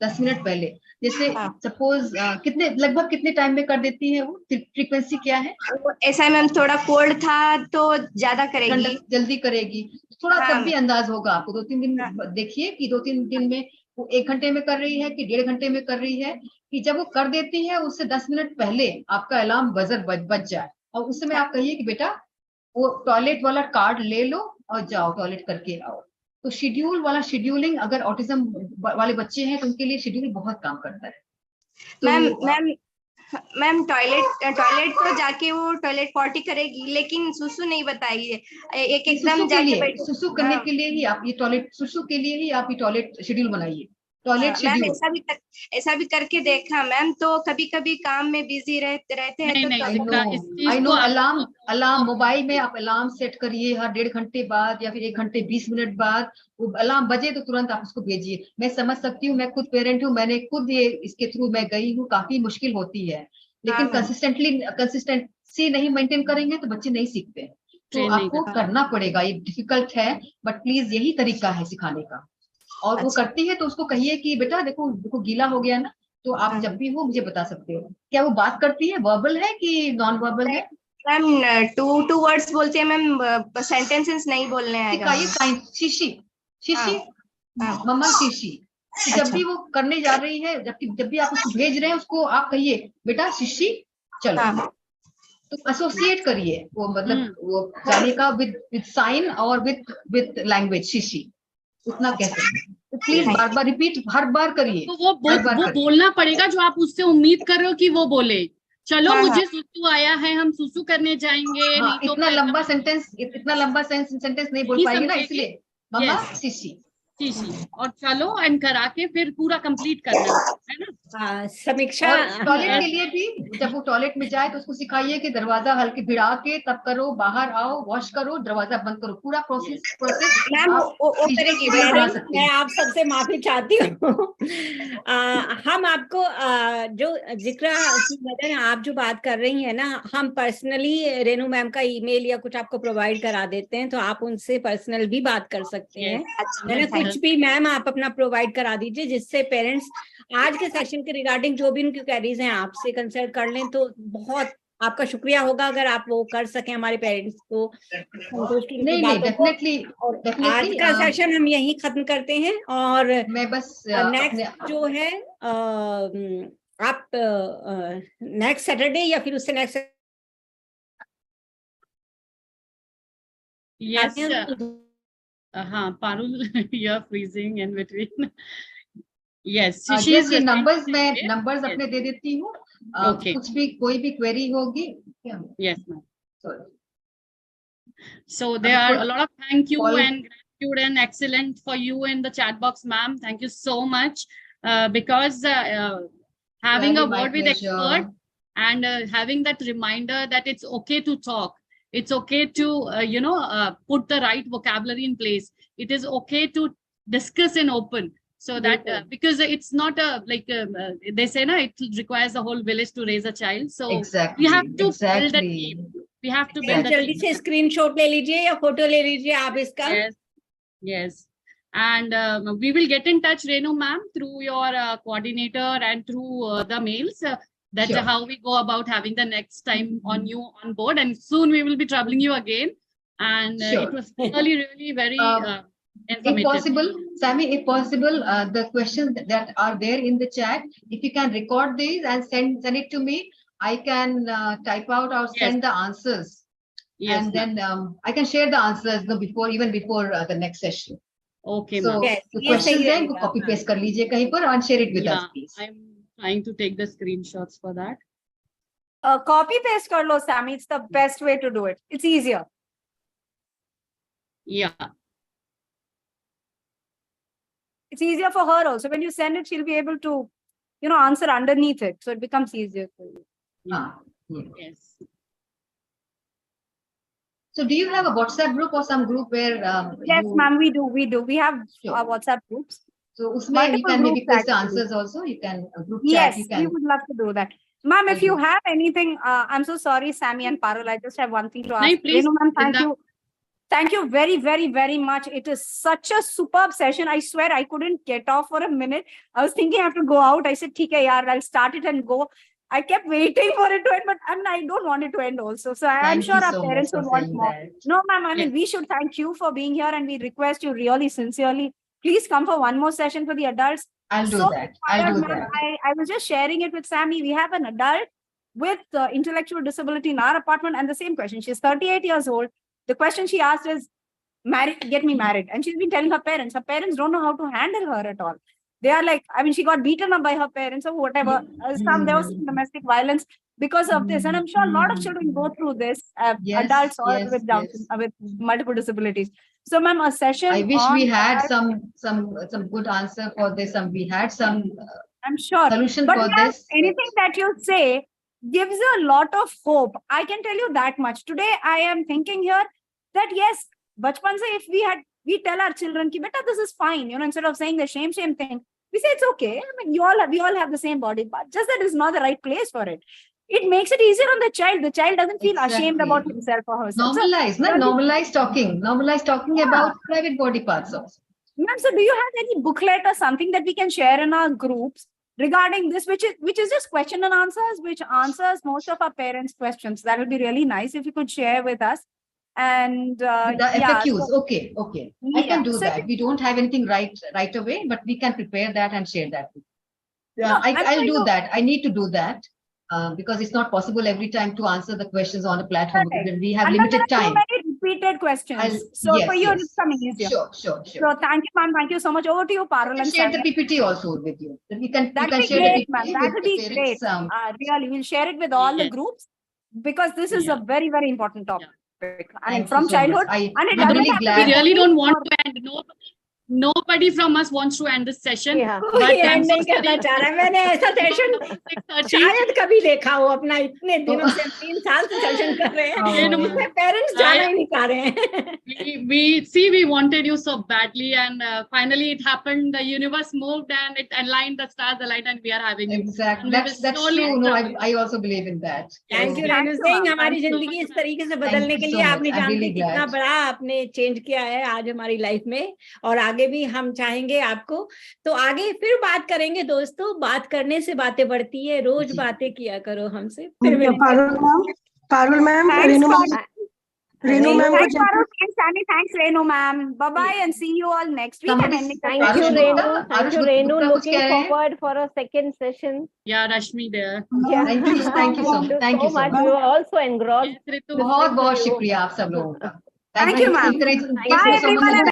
10 मिनट पहले, जैसे सपोज लगभग कितने टाइम में कर देती है वो, फ्रीक्वेंसी क्या है? ऐसा है मैम, थोड़ा कोल्ड था तो ज्यादा करेगी, जल्दी करेगी. थोड़ा तब भी अंदाज होगा आपको. 2-3 दिन देखिए कि 2-3 दिन में वो 1 घंटे में कर रही है कि 1.5 घंटे में कर रही है. कि जब वो कर देती है उससे 10 मिनट पहले आपका अलार्म बजर बज जाए, और उस समय आप कहिए कि बेटा वो टॉयलेट वाला कार्ड ले लो और जाओ टॉयलेट करके आओ। तो शेड्यूल वाला शेड्यूलिंग, अगर ऑटिज्म वाले बच्चे हैं तो उनके लिए शेड्यूल बहुत काम करता है। मैम मैम टॉयलेट तो जाके वो टॉयलेट पॉटी करेगी, लेकिन सुसु नहीं बताइए, एक एकदम जाके बैठ। सुसु करने के लिए ही आप ये टॉयलेट, सुसु के लिए ही आप ये टॉयलेट शेड्यूल बनाइए, टॉयलेट मैम शेड्यूल। ऐसा भी करके देखा मैम, तो कभी कभी काम में बिजी रहते हैं नहीं, तो नहीं, आई नो अलार्म मोबाइल में आप अलार्म सेट करिए, हर 1.5 घंटे बाद या फिर 1 घंटे 20 मिनट बाद वो अलार्म बजे तो तुरंत आप उसको भेजिए। मैं समझ सकती हूँ, मैं खुद पेरेंट हूँ, मैंने खुद ये इसके थ्रू मैं गई हूँ, काफी मुश्किल होती है, लेकिन कंसिस्टेंसी नहीं मेंटेन करेंगे तो बच्चे नहीं सीखते। तो आपको करना पड़ेगा, ये डिफिकल्ट है, बट प्लीज यही तरीका है सिखाने का। और वो करती है तो उसको कहिए कि बेटा देखो देखो गीला हो गया ना, तो आप जब भी हो मुझे बता सकते हो। क्या वो बात करती है, वर्बल है कि नॉन वर्बल है? मैम टू वर्ड्स बोलते हैं मैम, सेंटेंसेस नहीं बोलने आएगा। शीशी, शीशी, मम्मा शीशी। तो जब भी वो करने जा रही है, जब भी आप उसको भेज रहे हैं, उसको आप कहिए बेटा शीशी चलो। तो एसोसिएट करिए वो, मतलब वो जाने का विद साइन और विद लैंग्वेज शीशी, उतना कह सकते हैं। तो प्लीज बार बार रिपीट हर बार करिए। तो वो बोलना पड़ेगा जो आप उससे उम्मीद कर रहे हो कि वो बोले। चलो मुझे सुसु आया है, हम सुसु करने जाएंगे। हाँ, नहीं तो इतना लंबा सेंटेंस नहीं बोल पाएगी ना, इसलिए मम्मा शीशी और चलो एंड करा के फिर पूरा कंप्लीट करना है ना। समीक्षा, टॉयलेट के लिए भी जब वो टॉयलेट में जाए तो उसको सिखाइए कि दरवाजा हल्के भिड़ा के तब करो, बाहर आओ, वॉश करो, दरवाजा बंद करो, पूरा प्रोसेस मैम वो करेगी। मैं आप सबसे माफी चाहती हूँ। हम आपको जो जिक्र मदन आप जो बात कर रही हैं ना, हम पर्सनली रेनू मैम का ईमेल या कुछ आपको प्रोवाइड करा देते हैं, तो आप उनसे पर्सनल भी बात कर सकते हैं। मैंने कुछ भी मैम आप अपना प्रोवाइड करा दीजिए, जिससे पेरेंट्स आज के सेशन के रिगार्डिंग जो भी उनकी क्वेरीज हैं आपसे कंसल्ट कर लें, तो बहुत आपका शुक्रिया होगा अगर आप वो कर सकें हमारे पेरेंट्स को संतुष्टि की बातों को। आज का सेशन हम यहीं खत्म करते हैं, और मैं बस नेक्स्ट जो है आप नेक्स्ट सैटरडे या फिर उससे नेक्स्ट हाँ Parul, you are freezing in between. Yes, just numbers अपने दे देती हूँ। कुछ भी कोई भी क्वेरी होगी। Yes, ma'am. So there are a lot of thank you and gratitude and excellent for you in the chat box, ma'am. Thank you so much, because having a word with expert and having that reminder that it's okay to talk. It's okay to, put the right vocabulary in place. It is okay to discuss in open. So that because it's not they say na, it requires a whole village to raise a child. So we have to build a team. We have to build a जल्दी से screenshot ले लीजिए या photo ले लीजिए आप इसका। Yes. And we will get in touch, Renu ma'am, through your coordinator and through the mails. That's how we go about having the next time on you on board, and soon we will be troubling you again. And it was really very informative. If possible, Sammy, if possible, the questions that are there in the chat, if you can record these and send it to me, I can type out or send the answers. Yes, and then I can share the answers even before the next session. Okay, so the questions then copy paste kar lijiye kahin par and share it with us, please. I'm trying to take the screenshots for that. Copy paste kar lo, Sammy. It's the best way to do it. It's easier. Yeah. It's easier for her also. When you send it, she'll be able to, answer underneath it. So it becomes easier for you. Yes. So do you have a WhatsApp group or some group where yes, ma'am, we do. We have WhatsApp groups. So usme you can maybe paste the answers also. You can group chat. Yes, we would love to do that. Ma'am, if you have anything, I'm so sorry, Sammy and Parul, I just have one thing to ask. Please, ma'am, thank you. Thank you very, very, very much. It is such a superb session. I swear I couldn't get off for a minute. I was thinking I have to go out. I said, "Okay, yaar, I'll start it and go." I kept waiting for it to end, but I don't want it to end also. So I'm sure our parents would want more. No, ma'am, I mean, we should thank you for being here, and we request you really sincerely, please come for one more session for the adults. I'll do that. I was just sharing it with Sammy. We have an adult with intellectual disability in our apartment, and the same question. She's 38 years old. The question she asked is, get me married. And she's been telling her parents. Her parents don't know how to handle her at all. They are like, I mean, she got beaten up by her parents or whatever. There was some domestic violence because of this. And I'm sure a lot of children go through this, adults or with with multiple disabilities. So, ma'am, a session. I wish we had some good answer for this. We had some. I'm sure. Solution but for this. Anything that you say gives a lot of hope. I can tell you that much. Today, I am thinking here that yes, bachpan se if we tell our children ki beta, this is fine, instead of saying the shame thing, we say it's okay. I mean, we all have the same body, but just that is not the right place for it. It makes it easier on the child. The child doesn't feel ashamed about himself or herself. Normalize talking about private body parts also. Ma'am, so do you have any booklet or something that we can share in our groups regarding this, which is just question and answers, which answers most of our parents' questions? That would be really nice if you could share with us. And the FAQs, okay. I can do that. We don't have anything right away, but we can prepare that and share that. I'll do that. I need to do that. Because it's not possible every time to answer the questions on a platform. Because we have limited time. So many repeated questions. For you, it's coming easier. Sure. So thank you, ma'am. Thank you so much. Over to you, Parul. Share the PPT also with you. You can share the PPT. That will be great. Really, we'll share it with all the groups because this is a very, very important topic. I mean, from childhood. I'm really glad. We really don't want to end. Nobody from us wants to end this session. नहीं करना चाह रहा है. मैंने ऐसा session शायद कभी देखा हो अपना इतने दिनों से 3 साल से सेशन कर रहे हैं. पेरेंट्स जाना ही नहीं चाह रहे हैं. We wanted you so badly, and finally it happened. The universe moved and it aligned, the stars aligned, and we are having you. Exactly. That's true. No, I also believe in that. Thank you, Renu Singh. हमारी जिंदगी इस तरीके से बदलने के लिए आपने जानते कितना बड़ा आपने चेंज किया है आज हमारी लाइफ में, और आगे भी हम चाहेंगे आपको. तो आगे फिर बात करेंगे दोस्तों. बात करने से बातें बढ़ती है. रोज बातें किया करो हमसे. Parul ma'am, Renu ma'am thanks Sammy, thanks Renu ma'am. Bye bye and see you all next week. Thank you Renu. Looking forward for a second session. Yeah, Rashmi there. Yeah. Thank you so much. You are also engrossed. बहुत शुक्रिया आप सब लोगों का. Thank you, ma'am. Bye everyone.